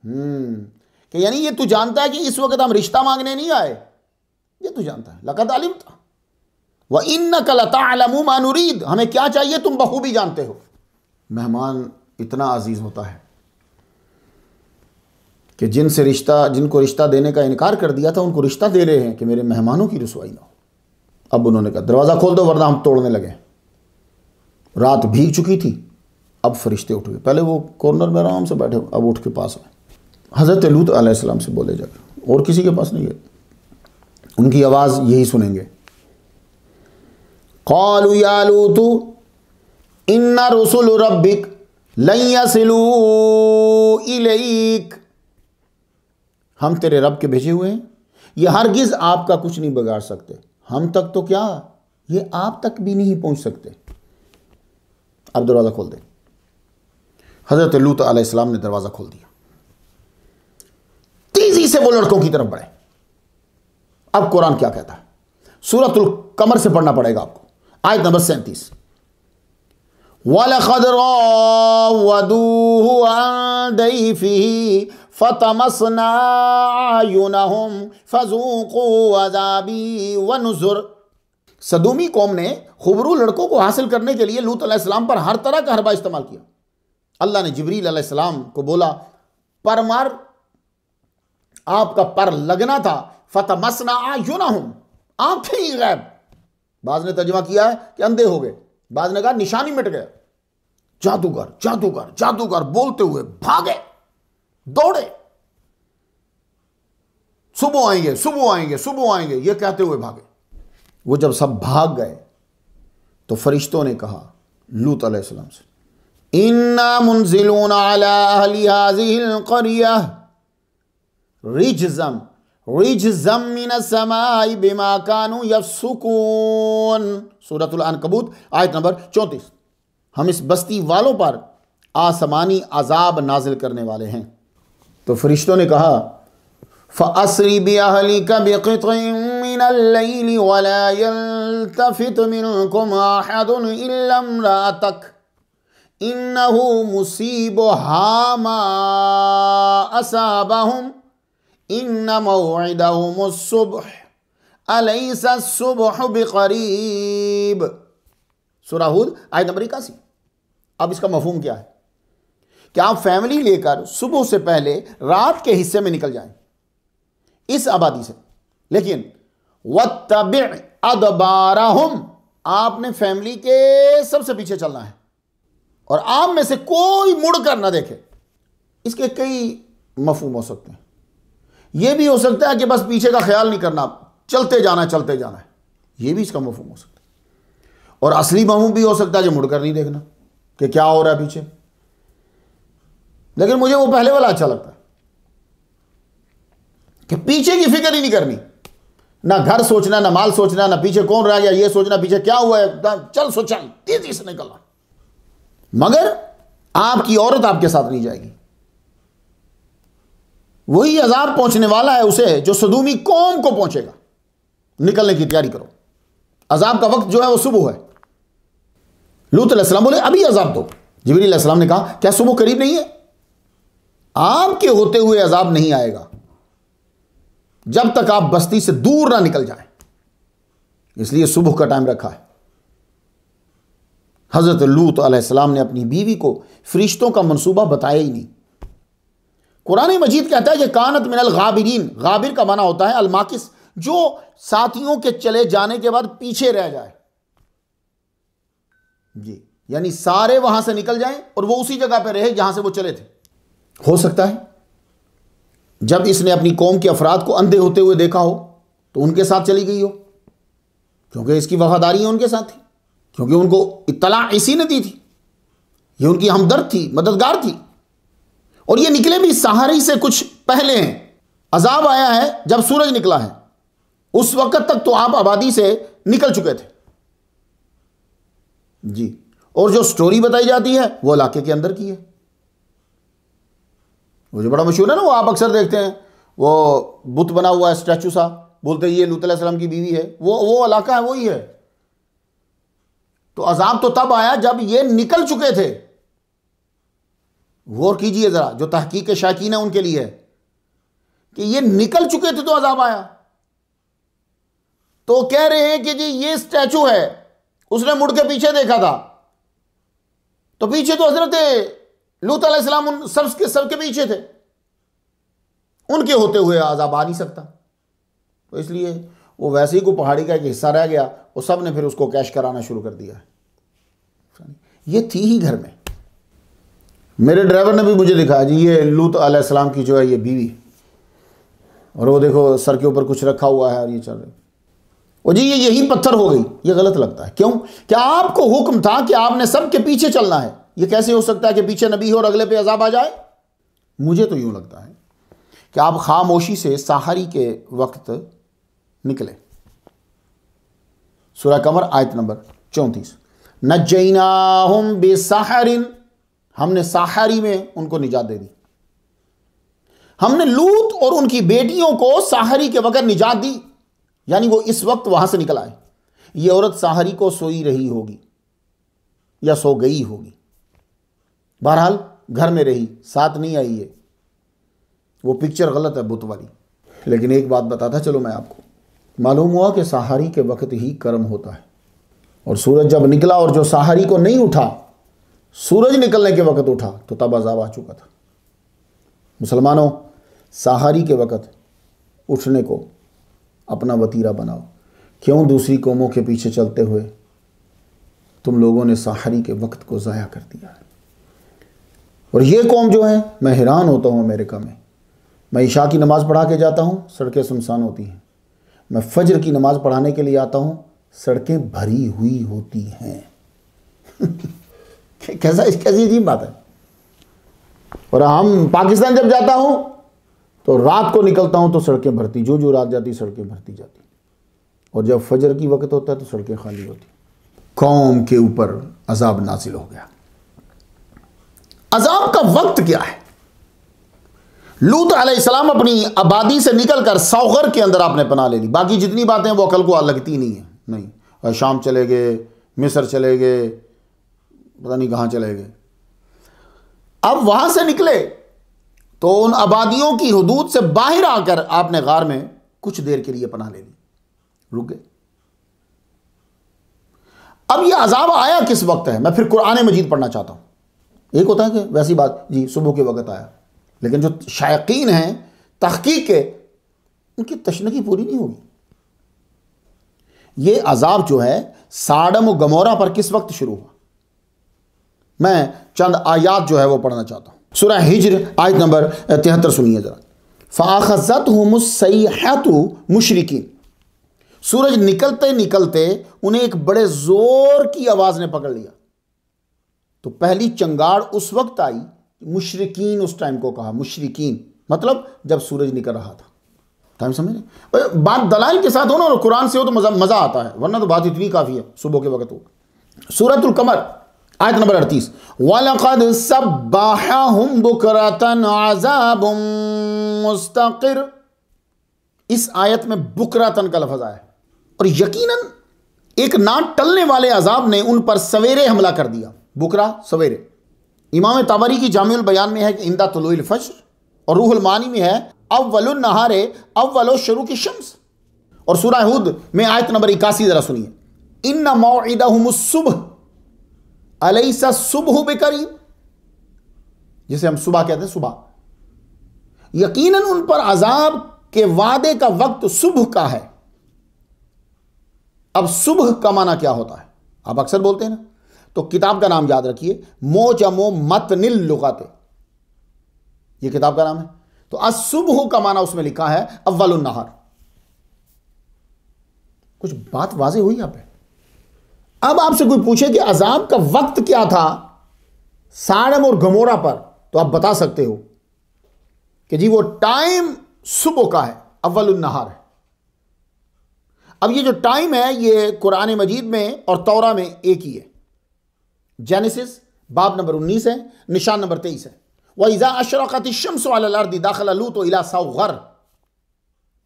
Speaker 1: कि यानी ये तू जानता है कि इस वक्त हम रिश्ता मांगने नहीं आए, ये तू जानता है। लक़द अलिमता, व इन्नका लतअलमु मा नुरीद, हमें क्या चाहिए तुम बखूबी जानते हो। मेहमान इतना अजीज होता है कि जिनको रिश्ता देने का इनकार कर दिया था उनको रिश्ता दे रहे हैं कि मेरे मेहमानों की रुसवाई ना हो। अब उन्होंने कहा दरवाज़ा खोल दो वरना हम तोड़ने लगे। रात भीग चुकी थी, अब फरिश्ते उठ गए। पहले वो कॉर्नर में आराम से बैठे, अब उठ के पास आए। हज़रत लूत अलैहिस्सलाम से बोले जाकर, और किसी के पास नहीं गए। उनकी आवाज़ यही सुनेंगे, क़ालू या लूतु इन्ना रुसुलु रब्बिक लन यसिलू इलैक, हम तेरे रब के भेजे हुए हैं, ये हरगिज़ आपका कुछ नहीं बिगाड़ सकते। हम तक तो क्या, ये आप तक भी नहीं पहुंच सकते। अब दरवाज़ा खोल दे। हज़रत लूत अलैहिस्सलाम ने दरवाज़ा खोल दिया। तेजी से वो लड़कों की तरफ बढ़े। अब कुरान क्या कहता है, सूरतुल कमर से पढ़ना पड़ेगा आपको, आयत नंबर 37। वलक़द रावदूहु अन दैफ़िही फ़तमस्ना अयुनहुम फ़ज़ूक़ू अज़ाबी व नुज़ुर। सदूमी कौम ने खुबरू लड़कों को हासिल करने के लिए लूत अलैहिस्सलाम पर हर तरह का हरबा इस्तेमाल किया। अल्लाह ने जिब्रील अलैहिस्सलाम को बोला, पर मार, आपका पर लगना था। फ़तमस्ना अयुनहुम, आंखें ही गैब। बाज़ ने तर्जुमा किया है कि अंधे हो गए, बाज़ ने कहा निशानी मिट गया। जादूगर जादूगर जादूगर बोलते हुए भागे, दौड़े, सुबह आएंगे सुबह आएंगे सुबह आएंगे, ये कहते हुए भागे। वो जब सब भाग गए तो फरिश्तों ने कहा लूत अलैहिस्सलाम से, इन्ना मुनज़िलूना अला अहली हाज़िहिल क़रिया रिजज़म मिनस समाई बिमा कानू यफ़्सुकून। सूरतुल अनकबूत आयत नंबर 34। हम इस बस्ती वालों पर आसमानी अजाब नाजिल करने वाले हैं। तो फरिश्तों ने कहा, फ़अस्री बिअहलिका बिक़ित्इन मिनल लैली वला यल्तफ़ित मिनकुम अहदुन इल्ला इम्रअतक इन्नहु मुसीबुहा मा असाबहुम इन्ना मौइदहुमुस सुब्ह अलैसा सुब्ह बिक़रीब। सूरह हूद आयत नंबर 81। अब इसका मफहूम क्या है कि आप फैमिली लेकर सुबह से पहले रात के हिस्से में निकल जाएं इस आबादी से, लेकिन वत्तबि अदबारहुम, आपने फैमिली के सबसे पीछे चलना है और आप में से कोई मुड़कर ना देखे। इसके कई मफहूम हो सकते हैं। यह भी हो सकता है कि बस पीछे का ख्याल नहीं करना, चलते जाना है, यह भी इसका मफहूम हो सकता है। और असली मफहूम भी हो सकता है कि मुड़कर नहीं देखना कि क्या हो रहा है पीछे। लेकिन मुझे वो पहले वाला अच्छा लगता है कि पीछे की फिक्र ही नहीं करनी, ना घर सोचना, ना माल सोचना, ना पीछे कौन रह गया ये सोचना, पीछे क्या हुआ है, चल सोचा तेजी से निकलना। मगर आपकी औरत आपके साथ नहीं जाएगी। वही अजाब पहुंचने वाला है उसे जो सदूमी कौम को पहुंचेगा। निकलने की तैयारी करो, अजाब का वक्त जो है वो सुबह है। लूत अलैहिस्सलाम बोले अभी अजाब दो। जिब्रील अलैहिस्सलाम ने कहा क्या सुबह करीब नहीं है? आपके होते हुए अजाब नहीं आएगा जब तक आप बस्ती से दूर ना निकल जाएं, इसलिए सुबह का टाइम रखा है। हजरत लूत अलैहिस्सलाम ने अपनी बीवी को फरिश्तों का मंसूबा बताया ही नहीं। कुरान मजीद कहता है कि कानत मिनल गाबिरीन, गाबिर का माना होता है अलमाकिस, जो साथियों के चले जाने के बाद पीछे रह जाए जी, यानी सारे वहां से निकल जाएं और वो उसी जगह पे रहे जहां से वो चले थे। हो सकता है जब इसने अपनी कौम के अफराद को अंधे होते हुए देखा हो तो उनके साथ चली गई हो, क्योंकि इसकी वफादारी उनके साथ थी, क्योंकि उनको इत्तला इसी ने दी थी, ये उनकी हमदर्द थी, मददगार थी। और ये निकले भी सहारे से कुछ पहले हैं। अजाब आया है जब सूरज निकला है, उस वक्त तक तो आप आबादी से निकल चुके थे जी। और जो स्टोरी बताई जाती है वो इलाके के अंदर की है। वो जो बड़ा मशहूर है ना, वो आप अक्सर देखते हैं, वो बुत बना हुआ है स्टैचू सा, बोलते हैं ये लूत अलैहिस्सलाम की बीवी है, वो इलाका है, वही है। तो अजाब तो तब आया जब ये निकल चुके थे। गौर कीजिए जरा, जो तहकीक शाकीन है उनके लिए है कि ये निकल चुके थे तो अजाब आया। तो कह रहे हैं कि जी ये स्टैचू है, उसने मुड़ के पीछे देखा था, तो पीछे तो हजरत लूत अलैहिस्सलाम उन सबके पीछे थे, उनके होते हुए अजाब आ नहीं सकता। तो इसलिए वो वैसे ही को पहाड़ी का एक हिस्सा रह गया, वो सब ने फिर उसको कैश कराना शुरू कर दिया है। ये थी ही घर में। मेरे ड्राइवर ने भी मुझे दिखाया जी, ये लूत अलैहिस्सलाम की जो है ये बीवी, और वो देखो सर के ऊपर कुछ रखा हुआ है और ये चल रही, और जी ये यही पत्थर हो गई। ये गलत लगता है। क्यों? क्या आपको हुक्म था कि आपने सबके पीछे चलना है? ये कैसे हो सकता है कि पीछे नबी हो और अगले पे अजाब आ जाए? मुझे तो यूं लगता है कि आप खामोशी से साहरी के वक्त निकले। सूरह कमर आयत नंबर 34। नज्जैनाहुम बिसाहरिन, हमने साहरी में उनको निजात दे दी। हमने लूत और उनकी बेटियों को साहरी के वक्त निजात दी, यानी वो इस वक्त वहां से निकल आए। ये औरत साहरी को सोई रही होगी या सो गई होगी, बहरहाल घर में रही, साथ नहीं आई है। वो पिक्चर गलत है बुत वाली। लेकिन एक बात बताता चलो मैं आपको, मालूम हुआ कि साहरी के वक्त ही कर्म होता है, और सूरज जब निकला और जो साहरी को नहीं उठा, सूरज निकलने के वक्त उठा, तो तब अजाब आ चुका था। मुसलमानों, साहरी के वक्त उठने को अपना वतीरा बनाओ। क्यों दूसरी कौमों के पीछे चलते हुए तुम लोगों ने साहरी के वक्त को ज़ाया कर दिया है। और ये कौम जो है, मैं हैरान होता हूँ अमेरिका में। मैं इशा की नमाज़ पढ़ा के जाता हूँ, सड़कें सुनसान होती हैं। मैं फजर की नमाज़ पढ़ाने के लिए आता हूँ, सड़कें भरी हुई होती हैं। कैसी अजीब बात है। और हम पाकिस्तान जब जाता हूँ तो रात को निकलता हूँ तो सड़कें भरती, जो रात जाती सड़कें भरती जाती, और जब फजर की वक्त होता है तो सड़कें खाली होती। कौम के ऊपर अजाब नाजिल हो गया। अजाब का वक्त क्या है? लूत अलैहिस्सलाम अपनी आबादी से निकलकर सौगर के अंदर आपने पनाह ले ली। बाकी जितनी बातें वो अकल को लगती नहीं है। नहीं, शाम चले गए, मिस्र चले गए, पता नहीं कहाँ चले गए। अब वहां से निकले तो उन आबादियों की हुदूद से बाहर आकर आपने गार में कुछ देर के लिए पनाह ले ली, रुक गए। अब यह अजाब आया किस वक्त है? मैं फिर कुरान मजीद पढ़ना चाहता हूं। एक होता है कि वैसी बात जी सुबह के वक्त आया, लेकिन जो शायकीन हैं तहकीक के, उनकी तशनकी पूरी नहीं होगी। यह अजाब जो है साडम और गमोरा पर किस वक्त शुरू हुआ? मैं चंद आयात जो है वो पढ़ना चाहता हूं। सूरह हिज्र आयत नंबर 73 सुनिए जरा। फ़अख़ज़तहुमुस्सैहतु मुशरिकीन, सूरज निकलते निकलते उन्हें एक बड़े जोर की आवाज ने पकड़ लिया। तो पहली चंगाड़ उस वक्त आई, मुशरिकीन उस टाइम को कहा, मुशरिकीन मतलब जब सूरज निकल रहा था। टाइम समझ रहे? बात दलाइल के साथ हो ना, और कुरान से हो तो मजा आता है, वरना तो बात इतनी काफी है सुबह के वक्त हो। सूरतुल कमर आयत नंबर 38। वलक़द सब्बहहुम बुकरतन अज़ाबुम मुस्तक़िर। इस आयत में बुकरतन का लफ्ज़ आया है, और यकीनन एक ना टलने वाले अजाब ने उन पर सवेरे हमला कर दिया। बुकरा सवेरे। इमाम तबरी की जामिउल बयान में है कि इंदा तुलूइल फज्र, और रूहुल मानी में है अव्वलुन नहारे अव्वलो शुरूकी शम्स। और सूरह हुद में आयत नंबर 81 जरा सुनिए। इन्ना मौइदहुमुस सुबह अलैसा सुबह बिकरीब, जिसे हम सुबह कहते हैं, सुबह। यकीनन उन पर अजाब के वादे का वक्त सुबह का है। अब सुबह का माना क्या होता है? आप अक्सर बोलते हैं ना, तो किताब का नाम याद रखिए, मोजमो मतनिल लुगाते, यह किताब का नाम है। तो असुबह का माना उसमें लिखा है अव्वलुन नहार। कुछ बात वाज़ेह हुई यहां पे? अब आपसे कोई पूछे कि अजाब का वक्त क्या था साडम और गमोरा पर, तो आप बता सकते हो कि जी वो टाइम सुबह का है, अव्वलुन नहार है। अब ये जो टाइम है ये कुरान मजीद में और तौरा में एक ही है। जेनेसिस बाब नंबर 19 है, निशान नंबर 23 है। वइज़ा अशरक़ति शम्सु अलल अर्दि दाखला लूत इला सौगर,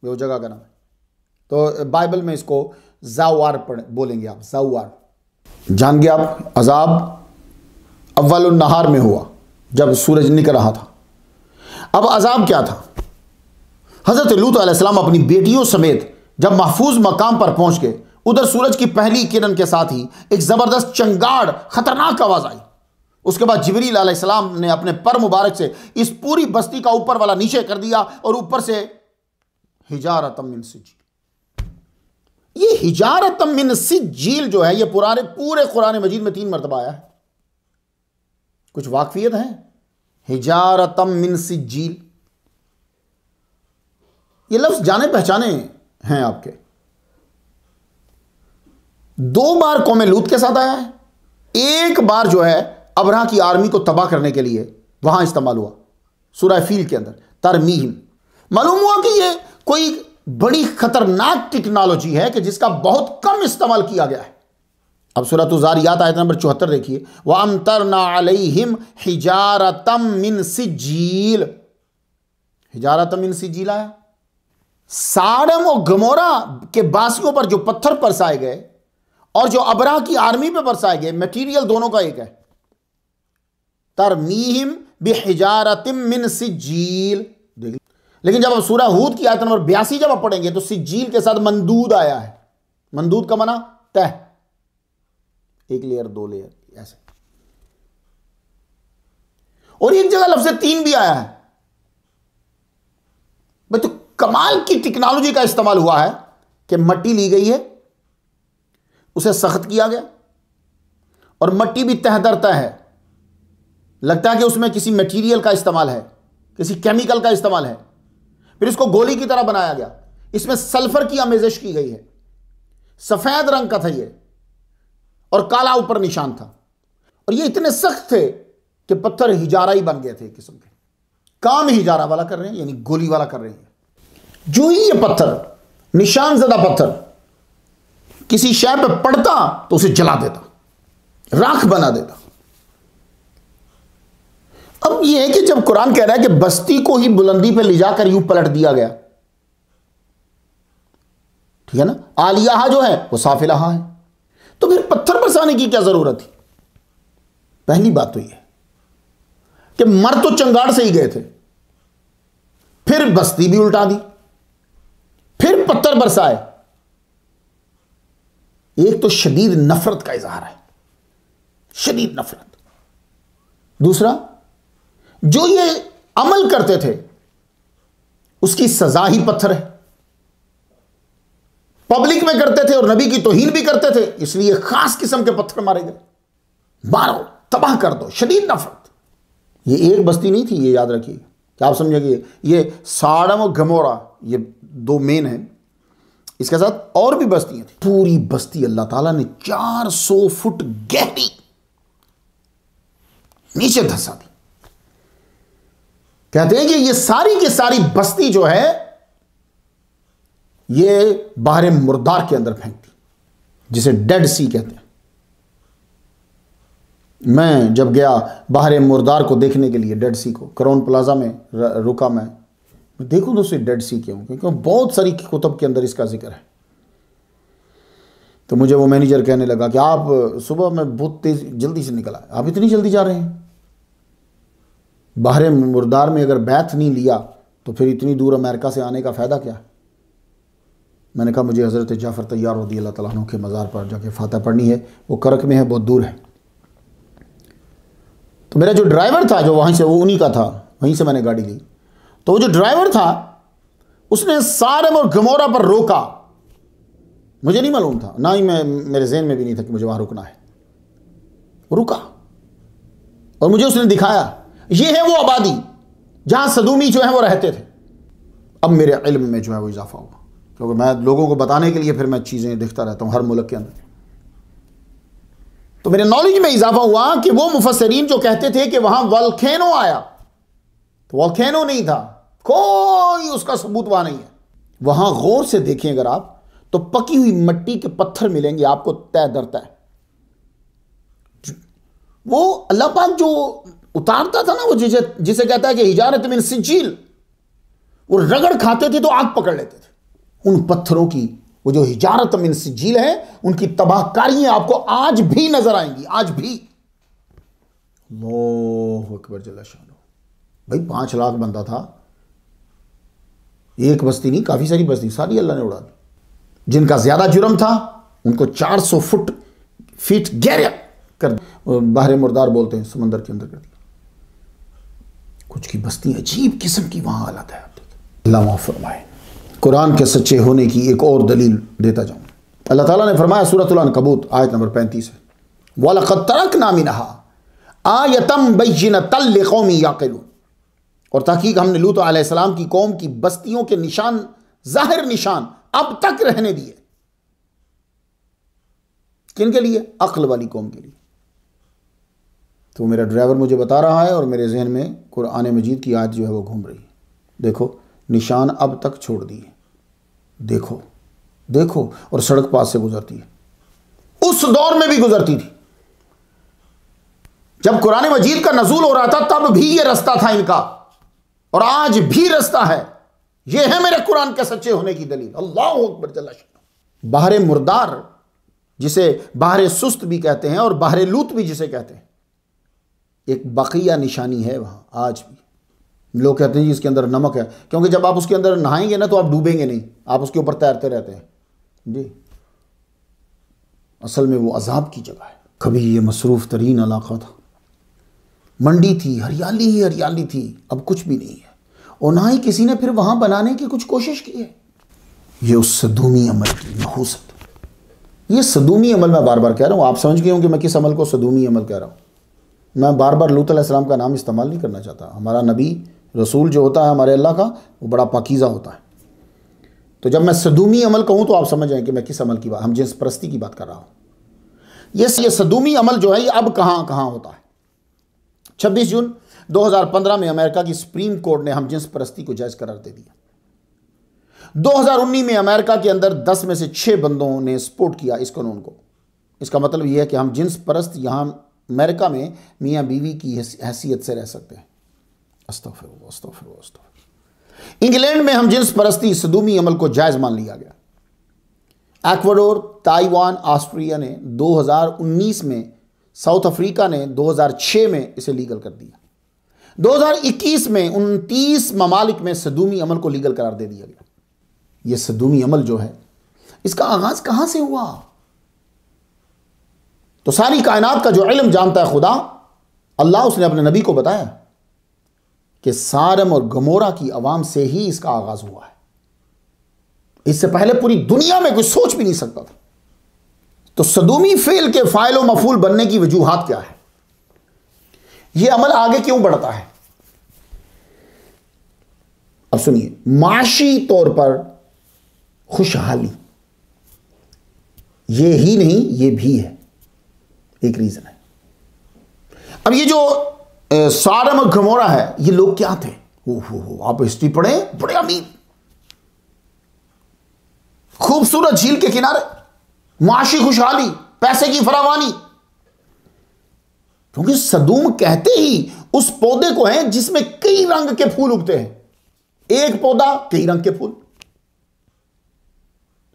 Speaker 1: वो जगह का नाम है। तो बाइबल में इसको जावार बोलेंगे आप, जावार। जान गए आप, अजाब अव्वलुन नहार में हुआ जब सूरज निकल रहा था। अब अजाब क्या था? हजरत लूत अलैहिस्सलाम अपनी बेटियों समेत जब महफूज मकाम पर पहुंच गए, उधर सूरज की पहली किरण के साथ ही एक जबरदस्त चंगाड़ खतरनाक आवाज आई। उसके बाद जिब्रील अलैहिस्सलाम ने अपने पर मुबारक से इस पूरी बस्ती का ऊपर वाला नीचे कर दिया और ऊपर से हिजारतम मिन सिज्जील, ये हिजारतम मिन सिज्जील जो है, ये पूरे कुरान मजीद में 3 मरतबा आया है। कुछ वाकफियत है? हिजारतम मिन सिज्जील, ये लफ्ज जाने पहचाने हैं आपके। 2 बार कौम लूत के साथ आया है, 1 बार जो है अबरहा की आर्मी को तबाह करने के लिए वहां इस्तेमाल हुआ, सूरह फील के अंदर, तरमीम। मालूम हुआ कि ये कोई बड़ी खतरनाक टेक्नोलॉजी है कि जिसका बहुत कम इस्तेमाल किया गया है। अब सूरह ज़ारियात आयत नंबर 74 देखिए, व अमतरना अलैहिम हिजारतम मिन सिज्जील, हिजारतम मिन सिज्जील आया। साडम और गमोरा के बासियों पर जो पत्थर बरसाए गए और जो अबरहा की आर्मी पे बरसाए गए, मटीरियल दोनों का एक है। तरमीहिम बिहिजारतिम मिन सिज्जील। लेकिन जब आप सूरह हूद की आयत नंबर 82 जब आप पढ़ेंगे तो सिज्जील के साथ मंदूद आया है। मंदूद का माना तह, 1 लेयर 2 लेयर ऐसे। और एक जगह लफ्ज़ 3 भी आया है। भाई तो कमाल की टेक्नोलॉजी का इस्तेमाल हुआ है कि मट्टी ली गई है, उसे सख्त किया गया और मट्टी भी तह दर तह है। लगता है कि उसमें किसी मटेरियल का इस्तेमाल है, किसी केमिकल का इस्तेमाल है। फिर इसको गोली की तरह बनाया गया, इसमें सल्फर की आमेजिश की गई है। सफेद रंग का था ये और काला ऊपर निशान था। और ये इतने सख्त थे कि पत्थर हिजारा ही बन गए थे। एक किस्म के काम हिजारा वाला कर रहे हैं, यानी गोली वाला कर रहे हैं। जो ही ये पत्थर, निशान ज़दा पत्थर किसी शय पे पड़ता तो उसे जला देता, राख बना देता। अब यह है कि जब कुरान कह रहा है कि बस्ती को ही बुलंदी पे ले जाकर यूं पलट दिया गया, ठीक है ना, आलियाहा जो है वो साफिलाहा है, तो फिर पत्थर बरसाने की क्या जरूरत थी? पहली बात तो यह कि मर तो चंगाड़ से ही गए थे, फिर बस्ती भी उल्टा दी, फिर पत्थर बरसाए। एक तो शदीद नफरत का इजहार है, शदीद नफरत। दूसरा, जो ये अमल करते थे उसकी सजा ही पत्थर है। पब्लिक में करते थे और नबी की तौहीन भी करते थे, इसलिए खास किस्म के पत्थर मारे गए। मारो, तबाह कर दो, शदीद नफरत। ये एक बस्ती नहीं थी, ये याद रखिए। क्या आप समझेंगे? ये साडम और गमोरा, ये 2 मेन हैं, इसके साथ और भी बस्तियां थी। पूरी बस्ती अल्लाह ताला ने 400 फुट गहरी नीचे धंसा दी। कहते हैं कि ये सारी की सारी बस्ती जो है ये बाहर मुर्दार के अंदर फेंक दी, जिसे डेड सी कहते हैं। मैं जब गया बाहर मुर्दार को देखने के लिए, डेड सी को, क्राउन प्लाजा में रुका मैं देखूं तो उसे डेड सी क्यों, क्योंकि बहुत सारी कुतुब के अंदर इसका जिक्र है। तो मुझे वो मैनेजर कहने लगा कि आप सुबह में बहुत तेज जल्दी से निकला, आप इतनी जल्दी जा रहे हैं? बाहर मुर्दार में अगर बैथ नहीं लिया तो फिर इतनी दूर अमेरिका से आने का फ़ायदा क्या? मैंने कहा मुझे हज़रत जाफ़र तैयार रज़ियल्लाहु ताला अन्हु के मज़ार पर जाके फातह पढ़नी है, वो करक में है, बहुत दूर है। तो मेरा जो ड्राइवर था, जो वहीं से, वो उन्हीं का था, वहीं से मैंने गाड़ी ली। तो वो जो ड्राइवर था उसने साडम और गमोरा पर रोका। मुझे नहीं मालूम था, ना ही मेरे ज़हन में भी नहीं था कि मुझे वहाँ रुकना है। रुका और मुझे उसने दिखाया ये है वो आबादी जहां सदूमी जो है वो रहते थे। अब मेरे इल्म में जो है वो इजाफा हुआ, क्योंकि मैं लोगों को बताने के लिए फिर मैं चीज़ें देखता रहता हूँ हर मुल्क के अंदर। तो मेरे नॉलेज में इजाफा हुआ कि वो मुफस्सिरीन जो कहते थे कि वहां वोल्केनो आया, तो वोल्केनो नहीं था, कोई उसका सबूत वहां नहीं है। वहां गौर से देखें अगर आप, तो पकी हुई मिट्टी के पत्थर मिलेंगे आपको तय दर तय। वो अल्लाह पाक जो उतारता था ना, वो जिसे कहता है कि हिजारत मिन सिज्जील, वो रगड़ खाते थे तो आग पकड़ लेते थे। उन पत्थरों की वो जो हिजारत मिन सिज्जील है, उनकी तबाहकारियां आपको आज भी नजर आएंगी, आज भी। अल्लाहु अकबर जल्ल शानो। भाई 5 लाख बंदा था, एक बस्ती नहीं, काफी सारी बस्ती, सारी अल्लाह ने उड़ा दी। जिनका ज्यादा जुर्म था उनको 400 फीट गहरा कर बाहर मुर्दार बोलते हैं, समंदर के अंदर कर दिया। कुछ की बस्ती अजीब किस्म की वहां हालत है। अल्लाह माफ फरमाए। कुरान के सच्चे होने की एक और दलील देता जाऊं। अल्लाह ताला ने फरमाया सूरह अल-अनकबूत आयत नंबर 35 है, वलक़द तरकना मिनहा आयतम बय्यिनतल लिक़ौमिन याक़िलून, और ताकीक हमने लूत अलैहिस्सलाम की कौम की बस्तियों के निशान, जाहिर निशान अब तक रहने दिए। किन के लिए? अक्ल वाली कौम के लिए। तो मेरा ड्राइवर मुझे बता रहा है और मेरे जहन में कुरान मजीद की आयत जो है वो घूम रही है। देखो निशान अब तक छोड़ दिए, देखो देखो, और सड़क पास से गुजरती है। उस दौर में भी गुजरती थी जब कुरान मजीद का नज़ूल हो रहा था, तब भी ये रास्ता था इनका, और आज भी रास्ता है। ये है मेरे कुरान के सच्चे होने की दलील। अल्लाह अकबर जल्ला शान। बाहर मुर्दार जिसे बाहर सुस्त भी कहते हैं और बाहर लूत भी जिसे कहते हैं, एक बकिया निशानी है वहां आज भी। लोग कहते हैं जी इसके अंदर नमक है, क्योंकि जब आप उसके अंदर नहाएंगे ना तो आप डूबेंगे नहीं, आप उसके ऊपर तैरते रहते हैं जी। असल में वो अजाब की जगह है। कभी ये मसरूफ तरीन इलाका था, मंडी थी, हरियाली ही हरियाली थी, अब कुछ भी नहीं है, और ना ही किसी ने फिर वहां बनाने की कुछ कोशिश की है। ये उस सदूमी अमल की नहूसत। ये सदूमी अमल मैं बार बार कह रहा हूँ, आप समझ गए होंगे मैं किस अमल को सदूमी अमल कह रहा हूँ। मैं बार बार लूत अलैहिस्सलाम का नाम इस्तेमाल नहीं करना चाहता। हमारा नबी रसूल जो होता है हमारे अल्लाह का, वो बड़ा पाकीज़ा होता है। तो जब मैं सदूमी अमल कहूँ तो आप समझ जाएं कि मैं किस अमल की बात, हम जिस परस्ती की बात कर रहा हूँ। ये सदूमी अमल जो है ये अब कहाँ कहाँ होता है। 26 जून 2015 में अमेरिका की सुप्रीम कोर्ट ने हम जिन्स परस्ती को जायज़ करार दे दिया। 2019 में अमेरिका के अंदर 10 में से 6 बंदों ने सपोर्ट किया इस कानून को। इसका मतलब यह है कि हम जिन्स परस्त यहाँ अमेरिका में मियाँ बीवी की हैसियत से रह सकते हैं। अस्तग़फिरुल्लाह अस्तग़फिरुल्लाह अस्तग़फिरुल्लाह। इंग्लैंड में हम जिन्स परस्ती सदूमी अमल को जायज़ मान लिया गया। इक्वाडोर, ताइवान, ऑस्ट्रिया ने 2019 में, साउथ अफ्रीका ने 2006 में इसे लीगल कर दिया। 2021 में 29 ममालिक में सदूमी अमल को लीगल करार दे दिया गया। यह सदूमी अमल जो है इसका आगाज कहां से हुआ? तो सारी कायनात का जो इल्म जानता है खुदा अल्लाह, उसने अपने नबी को बताया कि सारम और गमोरा की आवाम से ही इसका आगाज हुआ है। इससे पहले पूरी दुनिया में कोई सोच भी नहीं सकता था। तो सदूमी फेल के फाइल और मफूल बनने की वजूहात क्या है? यह अमल आगे क्यों बढ़ता है? अब सुनिए, माशी तौर पर खुशहाली, ये ही नहीं ये भी है, एक रीजन है। अब ये जो सारम और गमोरा है, ये लोग क्या थे? आप हिस्ट्री पढ़े, बड़े अमीर, खूबसूरत झील के किनारे, माशी खुशहाली, पैसे की फरावानी। क्योंकि सदूम कहते ही उस पौधे को है जिसमें कई रंग के फूल उगते हैं। एक पौधा कई रंग के फूल।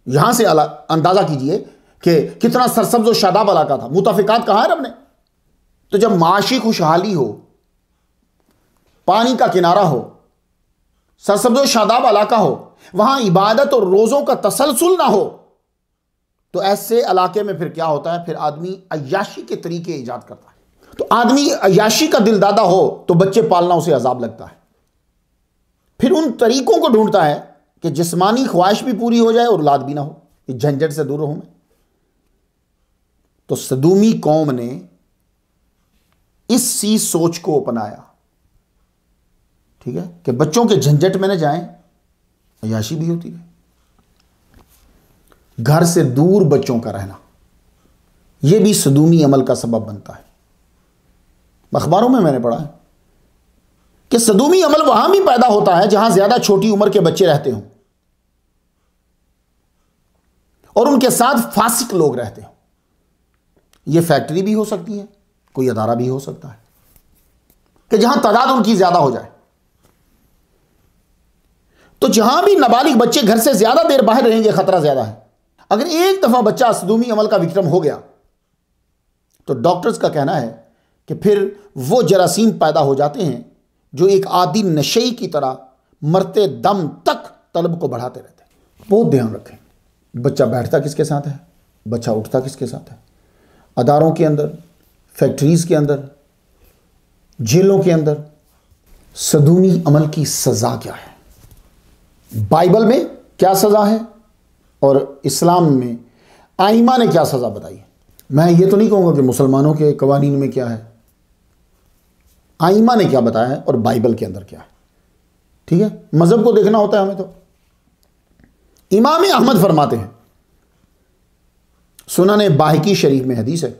Speaker 1: यहां से अंदाजा कीजिए कि कितना सरसब्ज और शादाब इलाका था। मुताफिकात कहां है रब ने? तो जब माशी खुशहाली हो, पानी का किनारा हो, सरसब्ज और शादाब इलाका हो, वहां इबादत और रोजों का तसलसल ना हो, तो ऐसे इलाके में फिर क्या होता है? फिर आदमी अय्याशी के तरीके ईजाद करता है। तो आदमी अय्याशी का दिलदादा हो तो बच्चे पालना उसे अजाब लगता है। फिर उन तरीकों को ढूंढता है कि जिस्मानी ख्वाहिश भी पूरी हो जाए और औलाद भी ना हो, इस झंझट से दूर रहूं मैं। तो सदूमी कौम ने इसी सोच को अपनाया, ठीक है, कि बच्चों के झंझट में न जाएं, अय्याशी भी होती है। घर से दूर बच्चों का रहना, यह भी सदूमी अमल का सबब बनता है। अखबारों में मैंने पढ़ा है कि सदूमी अमल वहां भी पैदा होता है जहां ज्यादा छोटी उम्र के बच्चे रहते हों और उनके साथ फासिक लोग रहते हों। यह फैक्ट्री भी हो सकती है, कोई अदारा भी हो सकता है कि जहां तादाद उनकी ज्यादा हो जाए। तो जहां भी नाबालिग बच्चे घर से ज्यादा देर बाहर रहेंगे, खतरा ज्यादा है। अगर एक दफा बच्चा सदूमी अमल का विक्टिम हो गया तो डॉक्टर्स का कहना है कि फिर वो जरासीम पैदा हो जाते हैं जो एक आदि नशे की तरह मरते दम तक तलब को बढ़ाते रहते हैं। बहुत ध्यान रखें। बच्चा बैठता किसके साथ है, बच्चा उठता किसके साथ है, अदारों के अंदर, फैक्ट्रीज के अंदर, जेलों के अंदर। सदूमी अमल की सज़ा क्या है, बाइबल में क्या सज़ा है और इस्लाम में आइमा ने क्या सज़ा बताई है। मैं ये तो नहीं कहूँगा कि मुसलमानों के कवानीन में क्या है, आइमा ने क्या बताया है और बाइबल के अंदर क्या है। ठीक है, मज़हब को देखना होता है हमें। तो इमाम अहमद फरमाते हैं, सुनन बाहिकी शरीफ में हदीस है,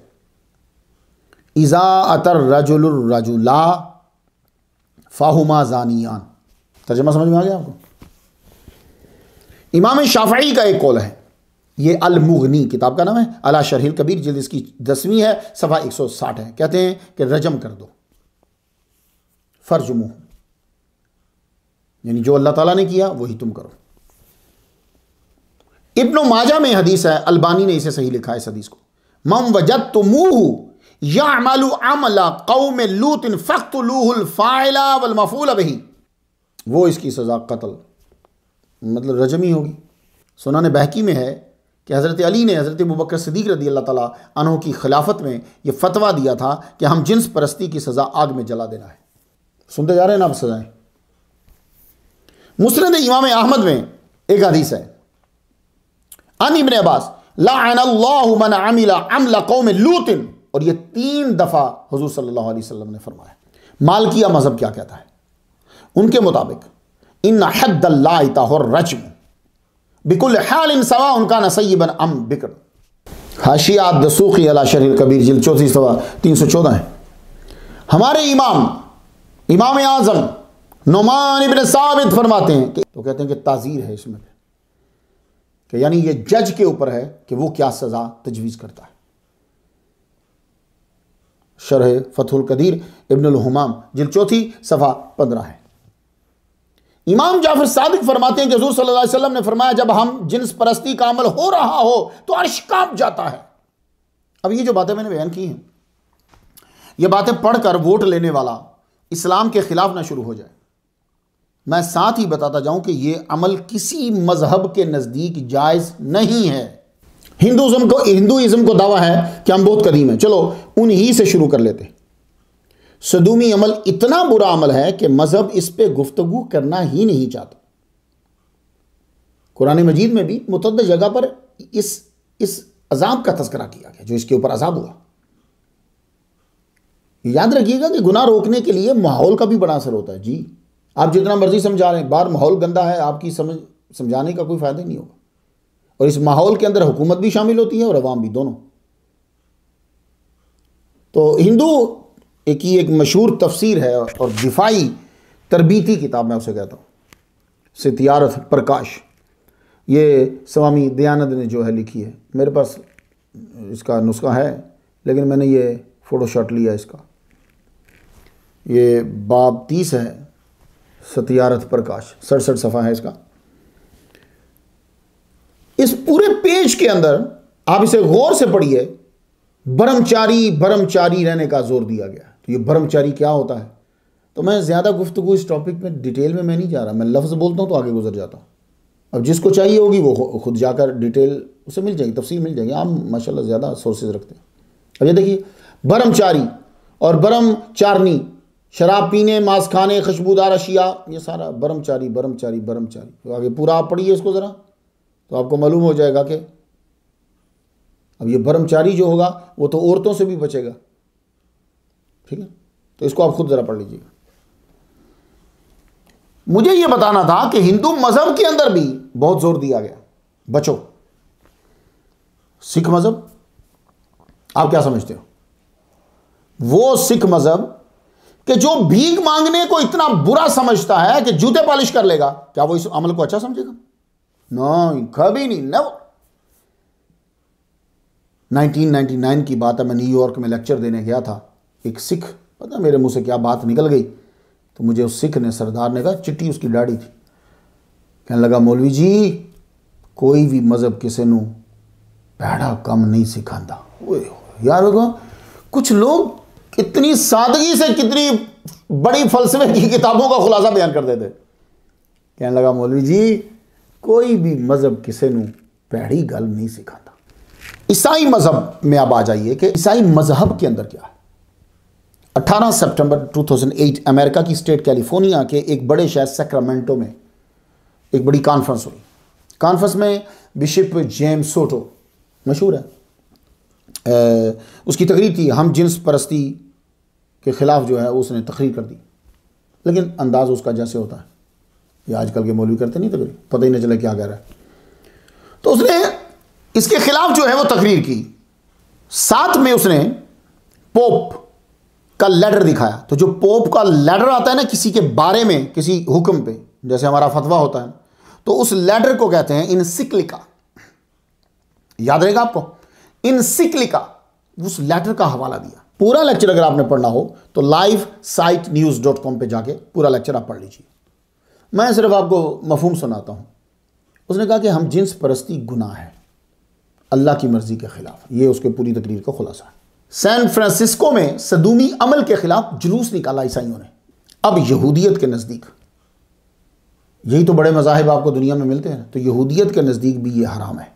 Speaker 1: इज़ा अतर रजुलुर रजुला फाहुमा जानियान। तर्जुमा समझ में आ गया आपको। इमाम शाफई का एक कौल है, ये अल मुगनी किताब का नाम है, अला शरहिल कबीर, जिल्द इसकी 10वीं है, सफ़ा 160 है। कहते हैं कि रजम कर दो, फर्जुमुह, यानी जो अल्लाह ताला ने किया वही तुम करो। इब्न माजा में हदीस है, अलबानी ने इसे सही लिखा है इस हदीस को, मम वजदतुमूहु यामलु अमला कौम लूतिन फक्तुलूहुल फाइला वल मफूल बिही, वो इसकी सज़ा कत्ल मतलब रजम ही होगी। सुनाने बहकी में है कि हज़रत अली ने हज़रत अबू बकर सिद्दीक़ रज़ी अल्लाह ताला अन्हु की खिलाफत में यह फतवा दिया था कि हम जिन्स परस्ती की सज़ा आग में जला देना है। सुनते जा रहे हैं ना आप सज़ाएं। मुस्नद इमाम अहमद में एक हदीस है, अन इब्न अब्बास लअनल्लाहु मन अमिला अमला कौम लूतिन, और ये 3 दफ़ा हुज़ूर सल्लल्लाहु अलैहि वसल्लम ने फरमाया। मालकिया मज़हब क्या कहता है, उनके मुताबिक इन हद्दल्लाहि ताहुर रज्म बिकुल हालिन सवा उनका नसय्यबन अम बिक्र। हाशिया दसूखी अला शरहिल कबीर, जिल्द 34 सवा 314 है। हमारे इमाम आज़म नुमान इब्न साबित फरमाते हैं कि, तो कहते हैं कि ताज़ीर है इसमें, कि यानी ये जज के ऊपर है कि वो क्या सज़ा तजवीज़ करता है। शरह फतहुल कदीर इब्नुल हुमाम, जिल्द 4 सफ़ा 15 है। इमाम जाफर सादिक फरमाते हैं कि हुज़ूर सल्लल्लाहु अलैहि वसल्लम ने फरमाया, जब हम जिन्स परस्ती का अमल हो रहा हो तो अर्श कांप जाता है। अब ये जो बातें मैंने बयान की हैं, ये बातें पढ़कर वोट लेने वाला इस्लाम के खिलाफ ना शुरू हो जाए। मैं साथ ही बताता जाऊं कि ये अमल किसी मजहब के नज़दीक जायज़ नहीं है। हिंदुइज्म को दावा है कि हम बहुत कदीम हैं, चलो उन्हीं से शुरू कर लेते। सदूमी अमल इतना बुरा अमल है कि मजहब इस पे गुफ्तगू करना ही नहीं चाहता। कुरान मजीद में भी मुतअद्दिद जगह पर इस अजाब का तज़किरा किया गया जो इसके ऊपर अजाब हुआ। याद रखिएगा कि गुनाह रोकने के लिए माहौल का भी बड़ा असर होता है। जी, आप जितना मर्जी समझा रहे हैं, बाहर माहौल गंदा है, आपकी समझाने का कोई फ़ायदा नहीं होगा। और इस माहौल के अंदर हुकूमत भी शामिल होती है और अवाम भी, दोनों। तो हिंदू एक मशहूर तफसीर है और दिफाई तरबीती किताब मैं उसे कहता हूँ, सत्यारथ प्रकाश, ये स्वामी दयानंद ने जो है लिखी है। मेरे पास इसका नुस्खा है लेकिन मैंने ये फ़ोटोशॉट लिया इसका। ये बाब 30 है, सत्यारथ प्रकाश, 67 सफ़ा है इसका। इस पूरे पेज के अंदर आप इसे गौर से पढ़िए, ब्रह्मचारी रहने का जोर दिया गया। तो ये ब्रह्मचारी क्या होता है, तो मैं ज़्यादा गुफ्तगू इस टॉपिक में डिटेल में मैं नहीं जा रहा, मैं लफ्ज़ बोलता हूँ तो आगे गुजर जाता हूँ। अब जिसको चाहिए होगी वो खुद जाकर डिटेल उसे मिल जाएगी, तफसील मिल जाएगी। आप माशाल्लाह ज़्यादा सोर्सेज रखते हैं। अब ये देखिए, ब्रह्मचारी और ब्रह्मचारनी, शराब पीने, मांस खाने, खुशबूदार अशिया, ये सारा ब्रह्मचारी। तो आगे पूरा आप पढ़िए इसको ज़रा, तो आपको मालूम हो जाएगा कि अब ये ब्रह्मचारी जो होगा वो तो औरतों से भी बचेगा। ठीक है, तो इसको आप खुद ज़रा पढ़ लीजिएगा। मुझे ये बताना था कि हिंदू मज़हब के अंदर भी बहुत जोर दिया गया, बचो। सिख मज़हब आप क्या समझते हो? वो सिख मज़हब कि जो भीख मांगने को इतना बुरा समझता है कि जूते पॉलिश कर लेगा, क्या वो इस अमल को अच्छा समझेगा? नहीं, कभी नहीं, नेवर। 1999 की बात है, मैं न्यूयॉर्क में लेक्चर देने गया था। एक सिख, पता मेरे मुंह से क्या बात निकल गई, तो मुझे उस सिख ने, सरदार ने कहा, चिट्टी उसकी दाढ़ी थी, कहने लगा, मौलवी जी कोई भी मज़हब किसी नू भैड़ा कम नहीं सिखाता। यार कुछ लोग इतनी सादगी से कितनी बड़ी फलसफे की किताबों का खुलासा बयान कर देते। कहने लगा, मौलवी जी कोई भी मज़हब किसी नू पैड़ी गल नहीं सिखाता। ईसाई मजहब में आप आ जाइए कि ईसाई मजहब के अंदर क्या है। 18 सितंबर 2008 अमेरिका की स्टेट कैलिफोर्निया के एक बड़े शहर सैक्रामेंटो में एक बड़ी कॉन्फ्रेंस हुई। कॉन्फ्रेंस में बिशप जेम्स सोटो मशहूर है, उसकी तकरीर थी। हम जिन्स परस्ती के ख़िलाफ़ जो है उसने तकरीर कर दी, लेकिन अंदाज़ उसका जैसे होता है, ये आजकल के मौलवी करते नहीं तकरीर, पता ही नहीं चला क्या कह रहा है। तो उसने इसके ख़िलाफ़ जो है वो तकरीर की। साथ में उसने पोप का लेटर दिखाया। तो जो पोप का लेटर आता है ना किसी के बारे में, किसी हुक्म पे, जैसे हमारा फतवा होता है, तो उस लेटर को कहते हैं इनसिक्लिका। याद रहेगा आपको, इनसिक्लिका। उस लेटर का हवाला दिया। पूरा लेक्चर अगर आपने पढ़ना हो तो livesitenews.com पे जाके पूरा लेक्चर आप पढ़ लीजिए। मैं सिर्फ आपको मफहूम सुनाता हूं। उसने कहा कि हम जिन्स परस्ती गुनाह है, अल्लाह की मर्जी के खिलाफ। ये उसके पूरी तकरीर का खुलासा है। सैन फ्रांसिस्को में सदूमी अमल के खिलाफ जुलूस निकाला ईसाइयों ने। अब यहूदियत के नज़दीक, यही तो बड़े मज़ाहिब आपको दुनिया में मिलते हैं, तो यहूदियत के नज़दीक भी ये हराम है।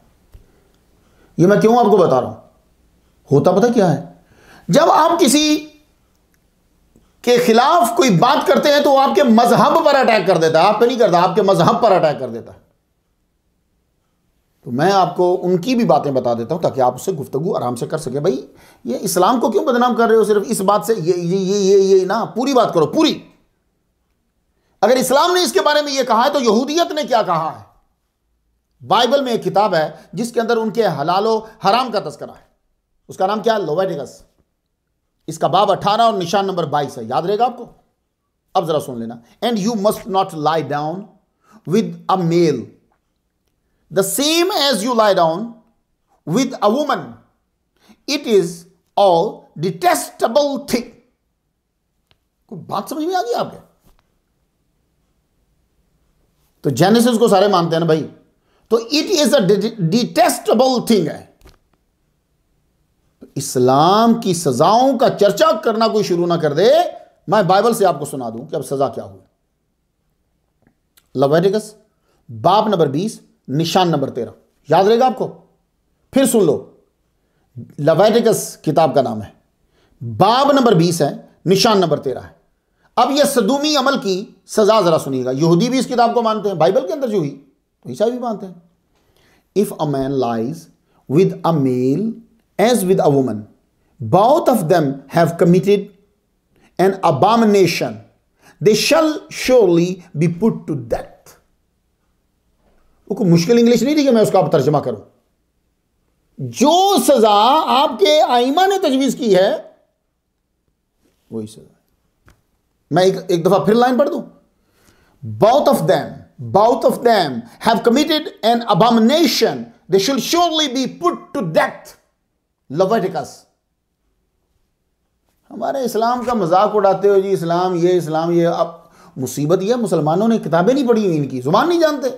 Speaker 1: ये मैं क्यों आपको बता रहा हूं? होता पता क्या है, जब आप किसी के खिलाफ कोई बात करते हैं तो वो आपके मजहब पर अटैक कर देता है। आप पे नहीं करता, आपके मजहब पर अटैक कर देता है। तो मैं आपको उनकी भी बातें बता देता हूं ताकि आप उससे गुफ्तगू आराम से कर सके। भाई ये इस्लाम को क्यों बदनाम कर रहे हो सिर्फ इस बात से? ये ना, पूरी बात करो, पूरी। अगर इस्लाम ने इसके बारे में ये कहा है तो यहूदियत ने क्या कहा है? बाइबल में एक किताब है जिसके अंदर उनके हलालो हराम का तस्करा है। उसका नाम क्या है? लेविटिकस। इसका बाब 18 और निशान नंबर 22 है। याद रहेगा आपको? अब जरा सुन लेना। And you must not lie down with a male the same as you lie down with a woman, it is all detestable thing. कोई बात समझ में आ गई आपके? तो जेनेसिस को सारे मानते हैं ना भाई, तो it is a detestable thing है। इस्लाम की सजाओं का चर्चा करना कोई शुरू ना कर दे, मैं बाइबल से आपको सुना दूं कि अब सजा क्या हुई। लेविटिकस बाब नंबर 20 निशान नंबर 13। याद रहेगा आपको? फिर सुन लो, लेविटिकस किताब का नाम है, बाब नंबर 20 है, निशान नंबर 13 है। अब यह सदूमी अमल की सजा जरा सुनिएगा। यहूदी भी इस किताब को मानते हैं, बाइबल के अंदर जो हुई तो ईसाई भी मानते हैं। If a man lies with a male as with a woman, both of them have committed an abomination, they shall surely be put to death। वो कोई मुश्किल इंग्लिश नहीं थी कि मैं उसका आप तर्जमा करूं। जो सजा आपके आइमा ने तजवीज की है वही सजा। मैं एक दफा फिर लाइन पढ़ दूं। both of them have committed an abomination, they shall surely be put to death। Leviticus. हमारे इस्लाम का मजाक उड़ाते हो जी, इस्लाम ये। अब मुसीबत यह मुसलमानों ने किताबें नहीं पढ़ी हुई, इनकी जुबान नहीं जानते।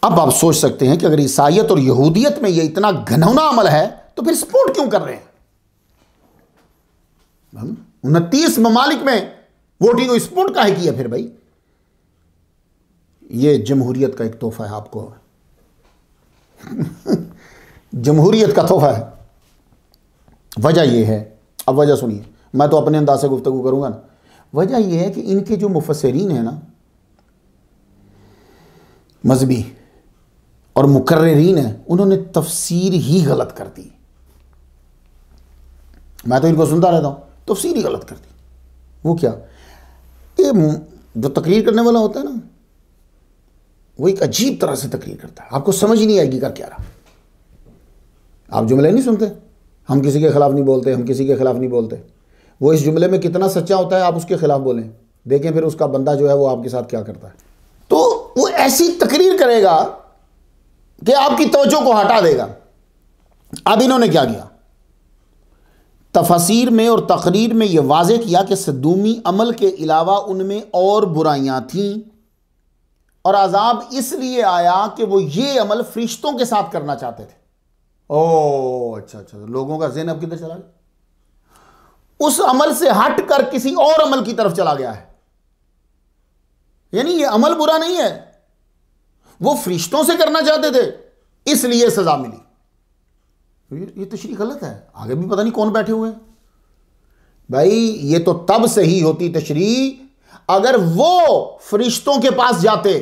Speaker 1: अब आप सोच सकते हैं कि अगर ईसाइयत और यहूदियत में ये इतना घिनौना अमल है तो फिर सपोर्ट क्यों कर रहे हैं? 29 ममालिक में वोटिंग को सपोर्ट काहे किया फिर भाई? ये जमहूरियत का एक तोहफा है आपको। जमहूरियत का तोहफा है। वजह यह है, अब वजह सुनिए, मैं तो अपने अंदाज से गुफ्तगू करूंगा ना। वजह यह है कि इनके जो मुफस्सिरीन हैं ना, मजहबी और मुकर्रिरीन हैं, उन्होंने तफसीर ही गलत कर दी। मैं तो इनको सुनता रहता हूं, तफसीर ही गलत कर दी। वो क्या? ये जो तकरीर करने वाला होता है ना, वो एक अजीब तरह से तकरीर करता है, आपको समझ ही नहीं आएगी कर क्या रहा। आप जुमले नहीं सुनते, हम किसी के खिलाफ नहीं बोलते, हम किसी के खिलाफ नहीं बोलते। वो इस जुमले में कितना सच्चा होता है, आप उसके खिलाफ बोलें, देखें फिर उसका बंदा जो है वो आपके साथ क्या करता है। तो वो ऐसी तकरीर करेगा कि आपकी तवज्जो को हटा देगा। अब इन्होंने क्या किया? तफसीर में और तकरीर में यह वाज़े किया कि सदूमी अमल के अलावा उनमें और बुराइयां थीं और अजाब इसलिए आया कि वो ये अमल फरिश्तों के साथ करना चाहते थे। ओ अच्छा, लोगों का ज़हन अब किधर चला गया? उस अमल से हट कर किसी और अमल की तरफ चला गया है। यानी ये अमल बुरा नहीं है, वो फरिश्तों से करना चाहते थे इसलिए सजा मिली। ये तशरीह गलत है। आगे भी पता नहीं कौन बैठे हुए हैं भाई। ये तो तब सही होती तशरीह अगर वो फरिश्तों के पास जाते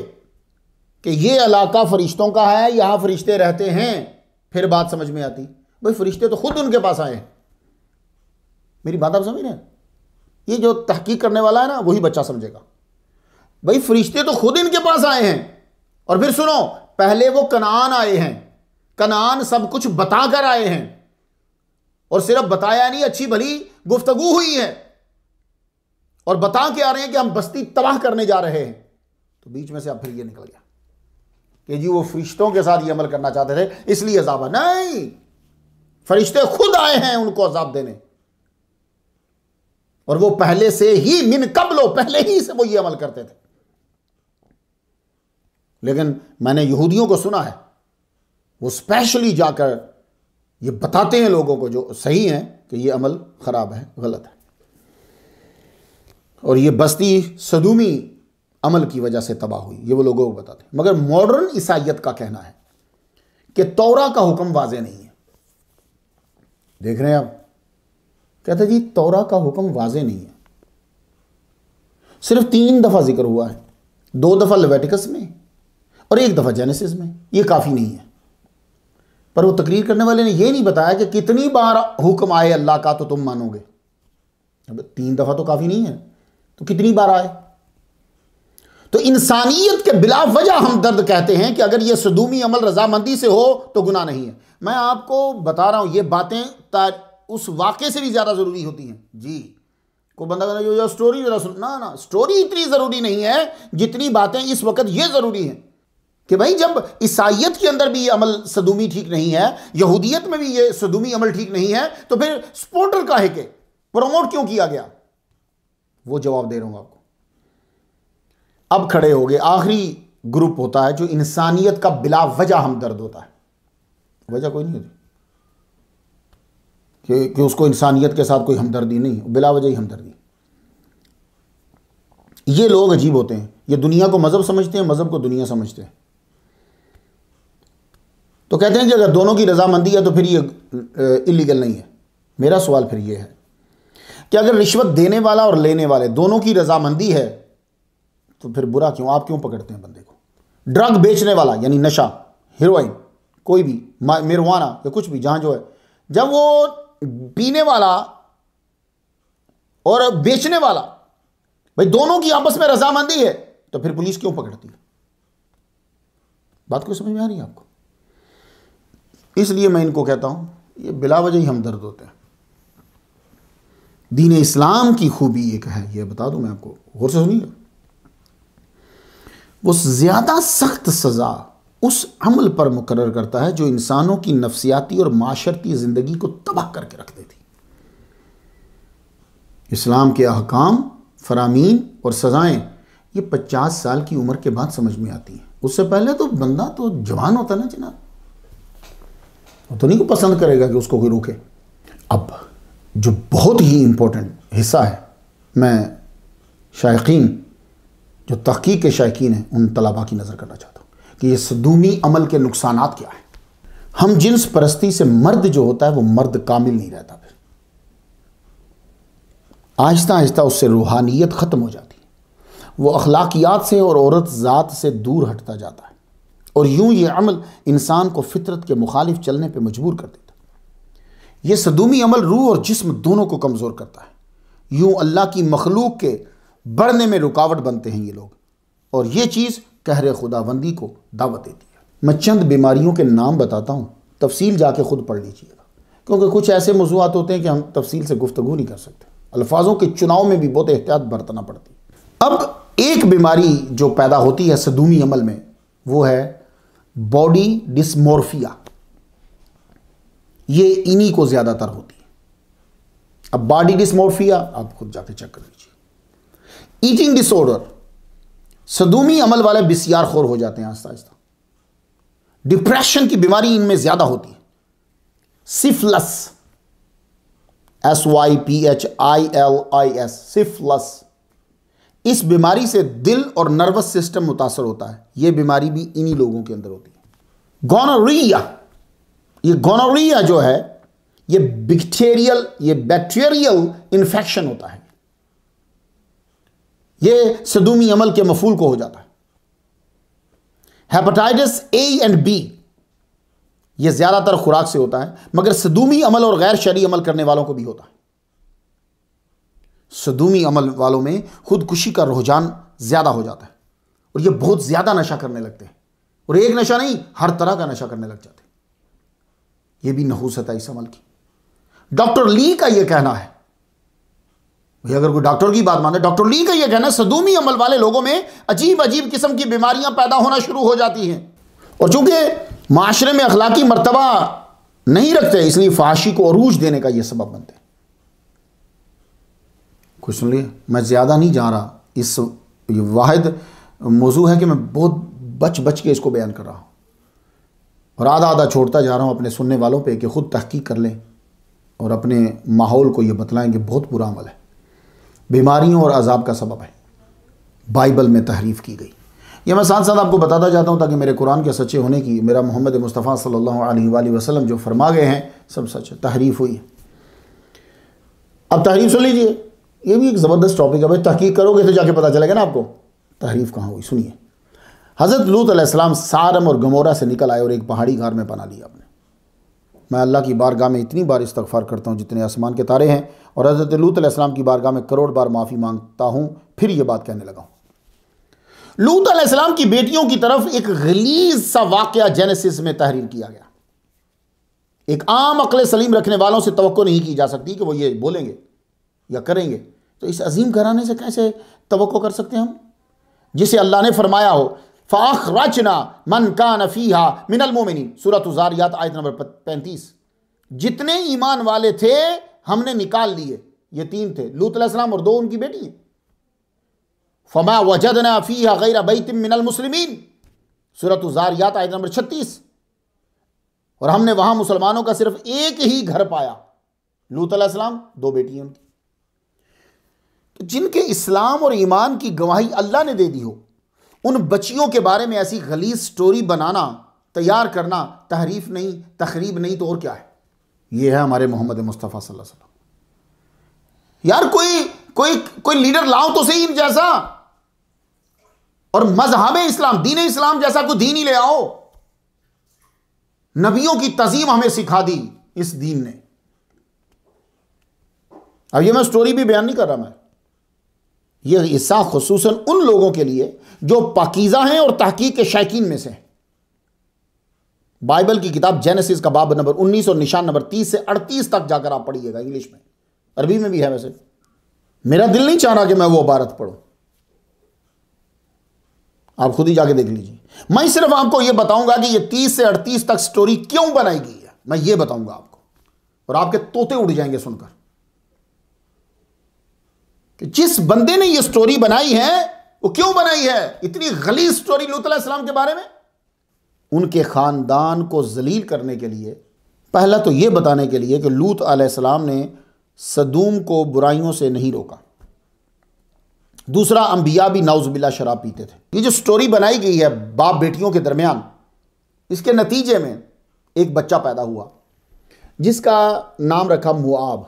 Speaker 1: कि ये इलाका फरिश्तों का है, यहां फरिश्ते रहते हैं, फिर बात समझ में आती। भाई फरिश्ते तो खुद उनके पास आए हैं। मेरी बात आप समझ रहे हैं? ये जो तहकीक करने वाला है ना, वही बच्चा समझेगा। भाई फरिश्ते तो खुद इनके पास आए हैं। और फिर सुनो, पहले वो कनान आए हैं, कनान सब कुछ बताकर आए हैं, और सिर्फ बताया नहीं, अच्छी भली गुफ्तगू हुई है, और बता के आ रहे हैं कि हम बस्ती तबाह करने जा रहे हैं। तो बीच में से अब फिर ये निकल गया कि जी वो फरिश्तों के साथ ये अमल करना चाहते थे इसलिए अजाब। नहीं, फरिश्ते खुद आए हैं उनको अजाब देने, और वो पहले से ही मिन कब्लो, पहले ही से वो ये अमल करते थे। लेकिन मैंने यहूदियों को सुना है, वो स्पेशली जाकर ये बताते हैं लोगों को जो सही हैं कि ये अमल खराब है, गलत है, और ये बस्ती सदूमी अमल की वजह से तबाह हुई, ये वो लोगों को बताते हैं। मगर मॉडर्न ईसाइयत का कहना है कि तौरा का हुक्म वाज़ेह नहीं है। देख रहे हैं आप, कहते जी तौरा का हुक्म वाज़ेह नहीं है। सिर्फ 3 दफ़ा जिक्र हुआ है, 2 दफ़ा लेविटिकस में और 1 दफ़ा जेनेसिस में। ये काफ़ी नहीं है। पर वो तकरीर करने वाले ने ये नहीं बताया कि कितनी बार हुक्म आए अल्लाह का तो तुम मानोगे। अब 3 दफ़ा तो काफ़ी नहीं है, तो कितनी बार आए? तो इंसानियत के बिला वजह हम दर्द कहते हैं कि अगर ये सदूमी अमल रजामंदी से हो तो गुनाह नहीं है। मैं आपको बता रहा हूं, ये बातें उस वाक़े से भी ज़्यादा ज़रूरी होती हैं जी। कोई बंदा कहना जो स्टोरी जरा सुन, ना स्टोरी इतनी ज़रूरी नहीं है जितनी बातें इस वक्त ये ज़रूरी हैं कि भाई जब ईसाइयत के अंदर भी ये अमल सदूमी ठीक नहीं है, यहूदियत में भी ये सदूमी अमल ठीक नहीं है, तो फिर सपोर्टर काहे के, प्रमोट क्यों किया गया? वो जवाब दे रहा हूं आपको। अब खड़े हो गए, आखिरी ग्रुप होता है जो इंसानियत का बिला वजह हमदर्द होता है। वजह कोई नहीं होती कि उसको इंसानियत के साथ कोई हमदर्दी नहीं, बिला वजह ही हमदर्दी। ये लोग अजीब होते हैं, ये दुनिया को मजहब समझते हैं, मजहब को दुनिया समझते हैं। तो कहते हैं कि अगर दोनों की रजामंदी है तो फिर ये इलीगल नहीं है। मेरा सवाल फिर ये है कि अगर रिश्वत देने वाला और लेने वाले दोनों की रजामंदी है तो फिर बुरा क्यों? आप क्यों पकड़ते हैं बंदे को? ड्रग बेचने वाला यानी नशा, हेरोइन, कोई भी marijuana या कुछ भी, जहां जो है, जब वो पीने वाला और बेचने वाला, भाई दोनों की आपस में रजामंदी है, तो फिर पुलिस क्यों पकड़ती है? बात को समझ में आ रही है आपको? इसलिए मैं इनको कहता हूं ये बिला वजह ही हमदर्द होते हैं। दीन इस्लाम की खूबी एक है, ये बता दूं मैं आपको, गौर से सुनिए। वो ज़्यादा सख्त सज़ा उस अमल पर मुकर्रर करता है जो इंसानों की नफ्सियाती और माशरती ज़िंदगी को तबाह करके रख देती। इस्लाम के अहकाम, फरामीन और सज़ाएँ ये 50 साल की उम्र के बाद समझ में आती हैं। उससे पहले तो बंदा तो जवान होता ना जनाब, वो तो नहीं को पसंद करेगा कि उसको कोई रोके। अब जो बहुत ही इम्पोर्टेंट हिस्सा है, मैं शायकीन जो तहकीक के शायकीन हैं उन तलबा की नज़र करना चाहता हूँ कि ये सदूमी अमल के नुकसानात क्या हैं। हम जिन्स परस्ती से मर्द जो होता है वो मर्द कामिल नहीं रहता, फिर आहिस्ता आहिस्ता उससे रूहानियत ख़त्म हो जाती है, वो अखलाकियात से और औरत ज़ात से दूर हटता जाता है, और यूं ये अमल इंसान को फितरत के मुखालिफ चलने पे मजबूर कर देता है। ये सदूमी अमल रूह और जिस्म दोनों को कमज़ोर करता है। यूं अल्लाह की मखलूक के बढ़ने में रुकावट बनते हैं ये लोग, और ये चीज़ कहरे खुदाबंदी को दावत देती है। मैं चंद बीमारियों के नाम बताता हूँ, तफसील जाके खुद पढ़ लीजिएगा, क्योंकि कुछ ऐसे मौज़ूआत होते हैं कि हम तफसील से गुफ्तगू नहीं कर सकते। अल्फाजों के चुनाव में भी बहुत एहतियात बरतना पड़ती है। अब एक बीमारी जो पैदा होती है सदूमी अमल में, वो है बॉडी डिस्मोर्फिया। ये इन्हीं को ज़्यादातर होती है। अब बॉडी डिस्मोर्फिया आप खुद जाके चेक कर लीजिए। ईटिंग डिसऑर्डर, सदूमी अमल वाले बिस्यारखोर हो जाते हैं आहिस्ता आहिस्ता। डिप्रेशन की बीमारी इनमें ज़्यादा होती है। सिफिलिस, SYPHILIS, सिफिलिस, इस बीमारी से दिल और नर्वस सिस्टम मुतासर होता है। यह बीमारी भी इन्हीं लोगों के अंदर होती है। गोनोरिया, ये गोनोरिया जो है ये बैक्टीरियल इन्फेक्शन होता है, ये सदूमी अमल के मफूल को हो जाता है। हेपेटाइटिस ए एंड बी ये ज्यादातर खुराक से होता है, मगर सदूमी अमल और गैर शरई अमल करने वालों को भी होता है। सदूमी अमल वालों में खुदकुशी का रुझान ज्यादा हो जाता है और ये बहुत ज्यादा नशा करने लगते हैं, और एक नशा नहीं, हर तरह का नशा करने लग जाते हैं। ये भी नहूसत है इस अमल की। डॉक्टर ली का यह कहना है, भाई अगर कोई डॉक्टर की बात माने, डॉक्टर ली का यह कहना है सदूमी अमल वाले लोगों में अजीब अजीब किस्म की बीमारियां पैदा होना शुरू हो जाती हैं, और चूंकि माशरे में अखलाकी मर्तबा नहीं रखते इसलिए फाशी को अरूज देने का यह सबब बनते हैं। कुछ सुन लिए, मैं ज्यादा नहीं जा रहा, इस वाहिद मौजू है कि मैं बहुत बच बच के इसको बयान कर रहा हूं, और आधा आधा छोड़ता जा रहा हूं अपने सुनने वालों पे कि खुद तहकीक कर लें और अपने माहौल को यह बतलाएं कि बहुत बुरा अमल है, बीमारियों और अजाब का सबब है, बाइबल में तहरीफ की गई। यह मैं साथ साथ आपको बताता जाता हूँ ताकि मेरे कुरान के सच्चे होने की, मेरा मोहम्मद मुस्तफ़ा सल्लल्लाहु अलैहि वसल्लम जो फरमा गए हैं सब सच है, तहरीफ हुई है। अब तहरीफ सुन लीजिए, ये भी एक ज़बरदस्त टॉपिक है भाई, तहकीक करोगे तो जाके पता चलेगा ना आपको तहरीफ कहाँ हुई। सुनिए, हज़रत लूत अलैहिस्सलाम सारम और गमोरा से निकल आए और एक पहाड़ी घर में पना लिया आपने। मैं अल्लाह की बारगाह में इतनी बार इस्तग़फ़ार करता हूँ जितने आसमान के तारे हैं, और हज़रत लूत अलैहिस्सलाम की बारगाह में करोड़ बार माफ़ी मांगता हूँ, फिर ये बात कहने लगा हूँ। लूत अलैहिस्सलाम की बेटियों की तरफ एक गलीज़ सा वाक़या जेनेसिस में तहरीर किया गया। एक आम अक्ल सलीम रखने वालों से तवक्को नहीं की जा सकती कि वो ये बोलेंगे या करेंगे, तो इस अजीम घराने से कैसे तवक्को कर सकते हैं हम, जिसे अल्लाह ने फरमाया हो फ़अख़रजना मन कान फ़ीहा मिनल मोमिनीन, सूरत ज़ारियात आयत नंबर 35। जितने ईमान वाले थे हमने निकाल लिए, ये तीन थे, लूत अलैहिस्सलाम और दो उनकी बेटी हैं। फ़मा वजदना फ़ीहा गैर बैतिन मिनल मुस्लिमीन, सूरत ज़ारियात आयत नंबर 36। और हमने वहां मुसलमानों का सिर्फ एक ही घर पाया, लूत अलैहिस्सलाम, दो बेटी हैं उनकी, जिनके इस्लाम और ईमान की गवाही अल्लाह ने दे दी हो, उन बच्चियों के बारे में ऐसी गलीज स्टोरी बनाना, तैयार करना, तहरीफ नहीं, तखरीब नहीं तो और क्या है। यह है हमारे मोहम्मद मुस्तफ़ा सल्लल्लाहु अलैहि वसल्लम। यार कोई लीडर लाओ तो सही इन जैसा, और मजहब इस्लाम, दीन इस्लाम जैसा कोई दीन ही ले आओ। नबियों की तज़ीम हमें सिखा दी इस दीन ने। अब ये मैं स्टोरी भी बयान नहीं कर रहा, मैं यह हिस्सा खुसूसन उन लोगों के लिए जो पाकीज़ा हैं और तहकीक के शौकीन में से हैं। बाइबल की किताब जेनेसिस का बाब नंबर 19 और निशान नंबर 30 से 38 तक जाकर आप पढ़िएगा, इंग्लिश में, अरबी में भी है। वैसे मेरा दिल नहीं चाह रहा कि मैं वो इबारत पढ़ूं, आप खुद ही जाके देख लीजिए। मैं सिर्फ आपको यह बताऊंगा कि यह 30 से 38 तक स्टोरी क्यों बनाई गई है, मैं यह बताऊंगा आपको, और आपके तोते उड़ जाएंगे सुनकर कि जिस बंदे ने यह स्टोरी बनाई है वो क्यों बनाई है, इतनी गलीज स्टोरी लूत अलैहिस्सलाम के बारे में। उनके खानदान को जलील करने के लिए, पहला तो यह बताने के लिए कि लूत अलैहिस्सलाम ने सदूम को बुराइयों से नहीं रोका। दूसरा, अंबिया भी नाउज़ुबिल्लाह शराब पीते थे। ये जो स्टोरी बनाई गई है बाप बेटियों के दरमियान, इसके नतीजे में एक बच्चा पैदा हुआ जिसका नाम रखा मुआब।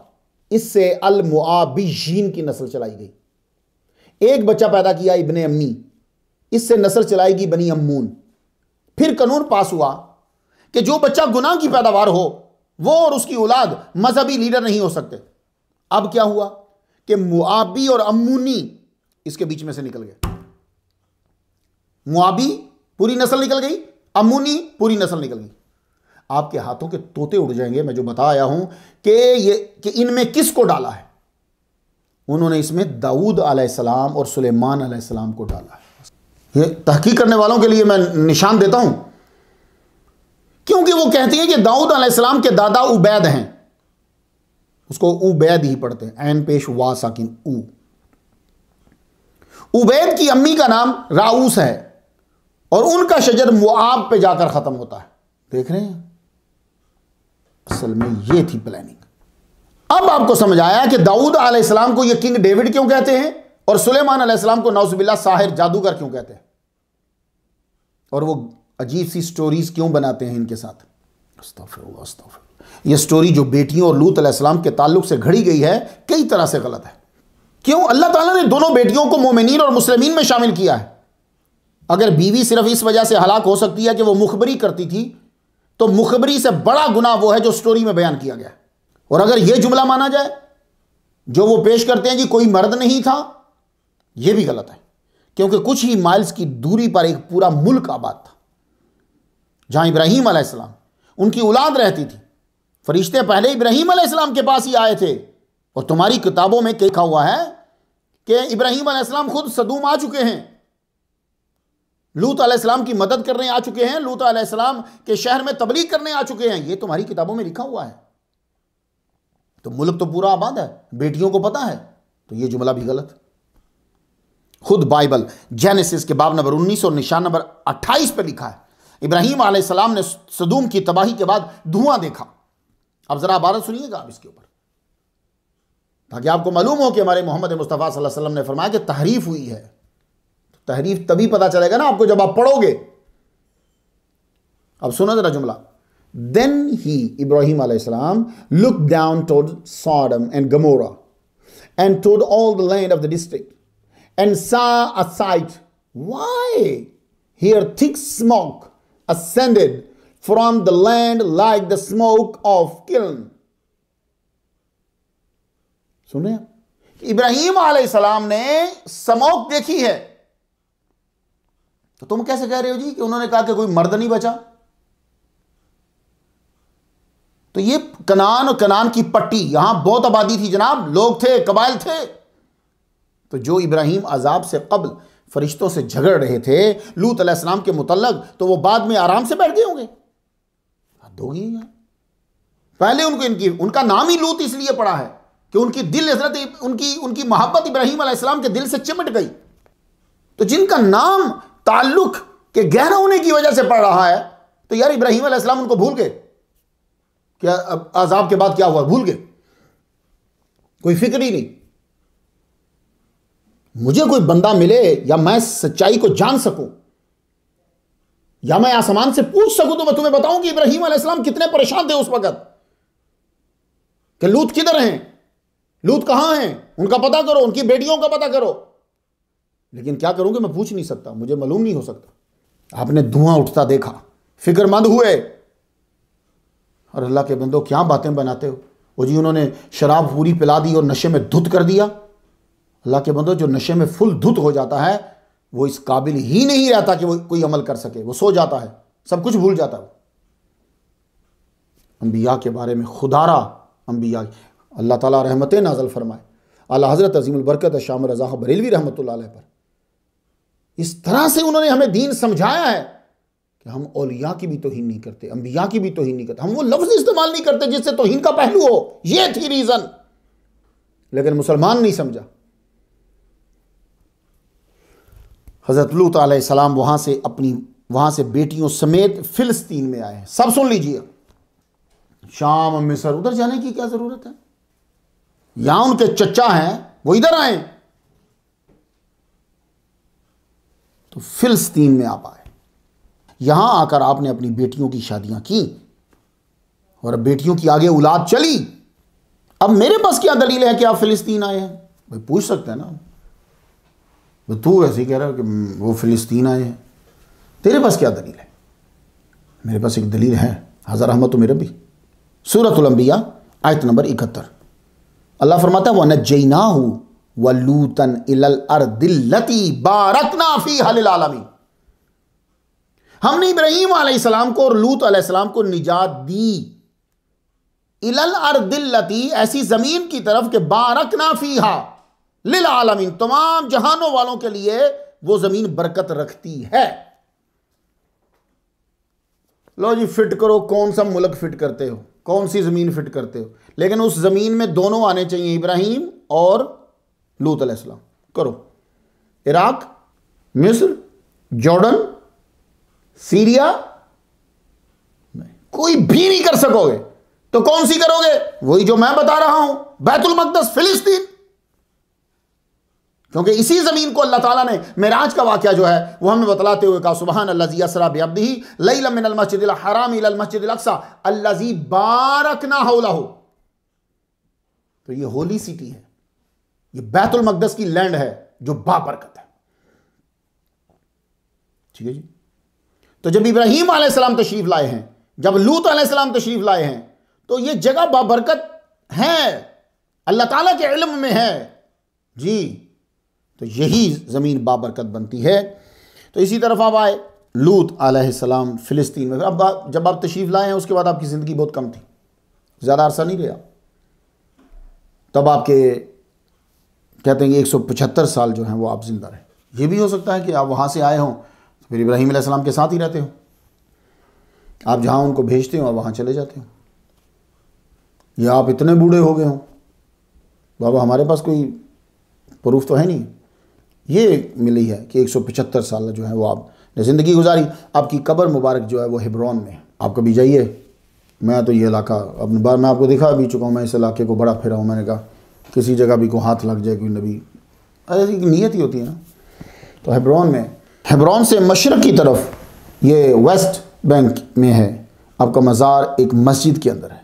Speaker 1: इससे अल मुआबियीन की नस्ल चलाई गई। एक बच्चा पैदा किया इब्ने अम्मी, इससे नस्ल चलाएगी बनी अम्मून। फिर कानून पास हुआ कि जो बच्चा गुनाह की पैदावार हो वो और उसकी औलाद मजहबी लीडर नहीं हो सकते। अब क्या हुआ कि मुआबी और अम्मूनी इसके बीच में से निकल गए। मुआबी पूरी नस्ल निकल गई, अम्मूनी पूरी नस्ल निकल गई। आपके हाथों के तोते उड़ जाएंगे मैं जो बता आया हूं कि इनमें किसको डाला है। उन्होंने इसमें दाऊद अलैहिस्सलाम और सुलेमान अलैहिस्सलाम को डाला है। ये तहकीक करने वालों के लिए मैं निशान देता हूं, क्योंकि वो कहते हैं कि दाऊद अलैहिस्सलाम के दादा उबैद हैं, उसको उबैद ही पढ़ते हैं, ऐन पेश वा साकिन उ। उबैद की अम्मी का नाम राऊस है और उनका शजर मुआब पे जाकर खत्म होता है। देख रहे हैं, असल में ये थी प्लानिंग। अब आपको समझ आया कि दाऊद अलैहिस्सलाम को ये किंग डेविड क्यों कहते हैं और सुलेमान अलैहिस्सलाम को नाउज़ुबिल्लाह साहिर जादूगर क्यों कहते हैं। और वो अजीब सी स्टोरीज क्यों बनाते हैं इनके साथ। अस्तगफिरुल्लाह, अस्तगफिरुल्लाह। ये स्टोरी जो बेटियों और लूत अलैहिस्सलाम के ताल्लुक से घड़ी गई है, कई तरह से गलत है। क्यों? अल्लाह ताला ने दोनों बेटियों को मोमिनीन और मुस्लिमीन में शामिल किया है। अगर बीवी सिर्फ इस वजह से हलाक हो सकती है कि वो मुखबरी करती थी, तो मुखबरी से बड़ा गुनाह वो है जो स्टोरी में बयान किया गया। और अगर यह जुमला माना जाए जो वो पेश करते हैं जी कोई मर्द नहीं था, यह भी गलत है, क्योंकि कुछ ही माइल्स की दूरी पर एक पूरा मुल्क आबाद था जहां इब्राहीम अलैहिस्सलाम, उनकी औलाद रहती थी। फरिश्ते पहले इब्राहीम अलैहिस्सलाम के पास ही आए थे। और तुम्हारी किताबों में लिखा हुआ है कि इब्राहीम अलैहिस्सलाम खुद सदूम आ चुके हैं, लूत अलैहिस्सलाम की मदद करने आ चुके हैं, लूत अलैहिस्सलाम के शहर में तबलीग करने आ चुके हैं। यह तुम्हारी किताबों में लिखा हुआ है। तो मुल्क तो पूरा आबाद है, बेटियों को पता है, तो यह जुमला भी गलत। खुद बाइबल जेनेसिस के बाब नंबर 19 और निशान नंबर 28 पर लिखा है, इब्राहीम अलैहिस्सलाम ने सदूम की तबाही के बाद धुआं देखा। अब जरा इबारत सुनिएगा आप इसके ऊपर, ताकि आपको मालूम हो कि हमारे मोहम्मद मुस्तफ़ा सल्लल्लाहु अलैहि वसल्लम ने फरमाया कि तहरीफ हुई है। तो तहरीफ तभी पता चलेगा ना आपको जब आप पढ़ोगे। अब सुनो जरा जुमला। Then he, Ibrahim alayhi salam, looked down toward Sodom and Gomorrah and toward all the land of the district and saw a sight. Why? Here thick smoke ascended from the land like the smoke of kiln. सुने, इब्राहीम अलैहिस्सलाम ने smoke देखी है। तो तुम कैसे कह रहे हो जी कि उन्होंने कहा कि कोई मर्द नहीं बचा? तो ये कनान और कनान की पट्टी, यहां बहुत आबादी थी जनाब, लोग थे, कबाइल थे। तो जो इब्राहीम अजाब से कब्ल फरिश्तों से झगड़ रहे थे लूत अलैहिस्सलाम के मुतल्लक, तो वो बाद में आराम से बैठ गए होंगे। हद होगी यार। पहले उनका नाम ही लूत इसलिए पड़ा है कि उनकी दिल हजरत उनकी मोहब्बत इब्राहीम अलैहिस्सलाम के दिल से चिमट गई। तो जिनका नाम ताल्लुक के गहरा होने की वजह से पड़ रहा है, तो यार इब्राहीम अलैहिस्सलाम उनको भूल गए क्या? अब अजाब के बाद क्या हुआ भूल गए? कोई फिक्र ही नहीं। मुझे कोई बंदा मिले या मैं सच्चाई को जान सकूं या मैं आसमान से पूछ सकूं तो मैं तुम्हें बताऊं कि इब्राहीम अलैहिस्सलाम कितने परेशान थे उस वक्त कि लूत किधर हैं, लूत कहां हैं, उनका पता करो, उनकी बेटियों का पता करो। लेकिन क्या करूंगा, मैं पूछ नहीं सकता, मुझे मालूम नहीं हो सकता। आपने धुआं उठता देखा, फिक्रमंद हुए। और अल्लाह के बंदो क्या बातें बनाते हो। वो जी उन्होंने शराब पूरी पिला दी और नशे में धुत कर दिया। अल्लाह के बंदो, जो नशे में फुल धुत हो जाता है वो इस काबिल ही नहीं रहता कि वो कोई अमल कर सके, वो सो जाता है, सब कुछ भूल जाता है। अंबिया के बारे में खुदारा अंबिया, अल्लाह ताला रहमतें नाज़िल फरमाए आला हज़रत अज़ीमुल बरकत शाम रज़ा बरेलवी रहमतुल्लाह अलैह पर। इस तरह से उन्होंने हमें दीन समझाया है कि हम औलिया की भी तौहीन नहीं करते, अंबिया की भी तौहीन नहीं करते, हम वो लफ्ज़ इस्तेमाल नहीं करते जिससे तौहीन का पहलू हो। ये थी रीज़न। लेकिन मुसलमान नहीं समझा। हज़रत लूत अलैहिस्सलाम वहां से बेटियों समेत फिलिस्तीन में आए हैं। सब सुन लीजिए, शाम मिस्र उधर जाने की क्या जरूरत है? यहां उनके चचा हैं, वो इधर आए तो फिलिस्तीन में आप आए। यहां आकर आपने अपनी बेटियों की शादियां की और अब बेटियों की आगे औलाद चली। अब मेरे पास क्या दलील है कि आप फिलिस्तीन आए हैं? भाई पूछ सकते हैं ना, तू ऐसे ही कह रहा है कि वो फिलिस्तीन आए हैं, तेरे पास क्या दलील है? मेरे पास एक दलील है, हज़र रहमत मेरे भी। सूरतुल अंबिया आयत नंबर 71 अल्लाह फरमाता है वनज्जयनाहु वलूतन इलल अर्दिल्लती बारकना फीहा लिल आलमीन। हमने इब्राहीम अलैहिस्सलाम को और लूत अलैहिस्सलाम को निजात दी इलल अर्दिल्लती, ऐसी जमीन की तरफ के बारकना फीहा लिल आलमीन, तमाम जहानों वालों के लिए वो जमीन बरकत रखती है। लो जी फिट करो, कौन सा मुल्क फिट करते हो, कौन सी जमीन फिट करते हो, लेकिन उस जमीन में दोनों आने चाहिए, इब्राहीम और लूत अलैहिस्सलाम। करो, इराक, मिस्र, जॉर्डन, सीरिया, कोई भी नहीं कर सकोगे। तो कौन सी करोगे? वही जो मैं बता रहा हूं, बैतुल मक़दस, फिलिस्तीन। क्योंकि इसी ज़मीन को अल्लाह ताला ने मेराज का वाक़या जो है वो हमें बतलाते हुए कहा, सुबहान अल्लज़ी अस्रा बिअब्दिही लैलन मिनल मस्जिदिल हराम इलल मस्जिदिल अक़सा अल्लज़ी बारकना हौलहू। तो ये होली सिटी है, ये बैतुल मक़दस की लैंड है जो बाबरकत है। ठीक है जी। तो जब इब्राहीम अलैहिस्सलाम तशरीफ लाए हैं, जब लूत अलैहिस्सलाम तशरीफ लाए हैं, तो ये जगह बाबरकत है, अल्लाह ताला के इल्म में है जी। तो यही ज़मीन बाबरकत बनती है। तो इसी तरफ आप आए, लूत अलैहिस्सलाम फ़िलिस्तीन में। अब जब आप तशरीफ़ लाए हैं उसके बाद आपकी ज़िंदगी बहुत कम थी, ज़्यादा अरसा नहीं रहा। तब आपके कहते हैं कि 175 साल जो हैं वो आप ज़िंदा रहे। ये भी हो सकता है कि आप वहाँ से आए हों तो फिर इब्राहीम अलैहिस्सलाम के साथ ही रहते हो, आप जहाँ उनको भेजते हो वहाँ चले जाते हो, या आप इतने बूढ़े हो गए हों, बाबा हमारे पास कोई प्रूफ तो है नहीं, ये मिली है कि 175 साल जो है वो आपने ज़िंदगी गुजारी। आपकी कब्र मुबारक जो है वो हिब्रोन में। आप कभी जाइए, मैं तो ये इलाका अपनी बार मैं आपको दिखा भी चुका हूँ, मैं इस इलाके को बड़ा फिरा हूँ। मैंने कहा किसी जगह भी को हाथ लग जाए कोई नबी, ऐसी नीयत ही होती है ना। तो हिब्रोन में, हिब्रोन से मशरक़ की तरफ ये वेस्ट बैंक में है, आपका मज़ार एक मस्जिद के अंदर है।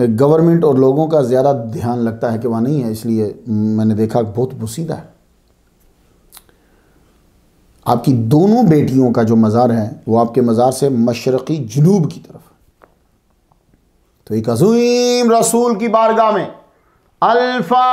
Speaker 1: गवर्नमेंट और लोगों का ज़्यादा ध्यान लगता है कि वहाँ नहीं है, इसलिए मैंने देखा बहुत पोसीदा है। आपकी दोनों बेटियों का जो मज़ार है वो आपके मज़ार से मशरक़ी जनूब की तरफ। तो एक अज़ीम रसूल की बारगाह में अल-फ़ातिहा।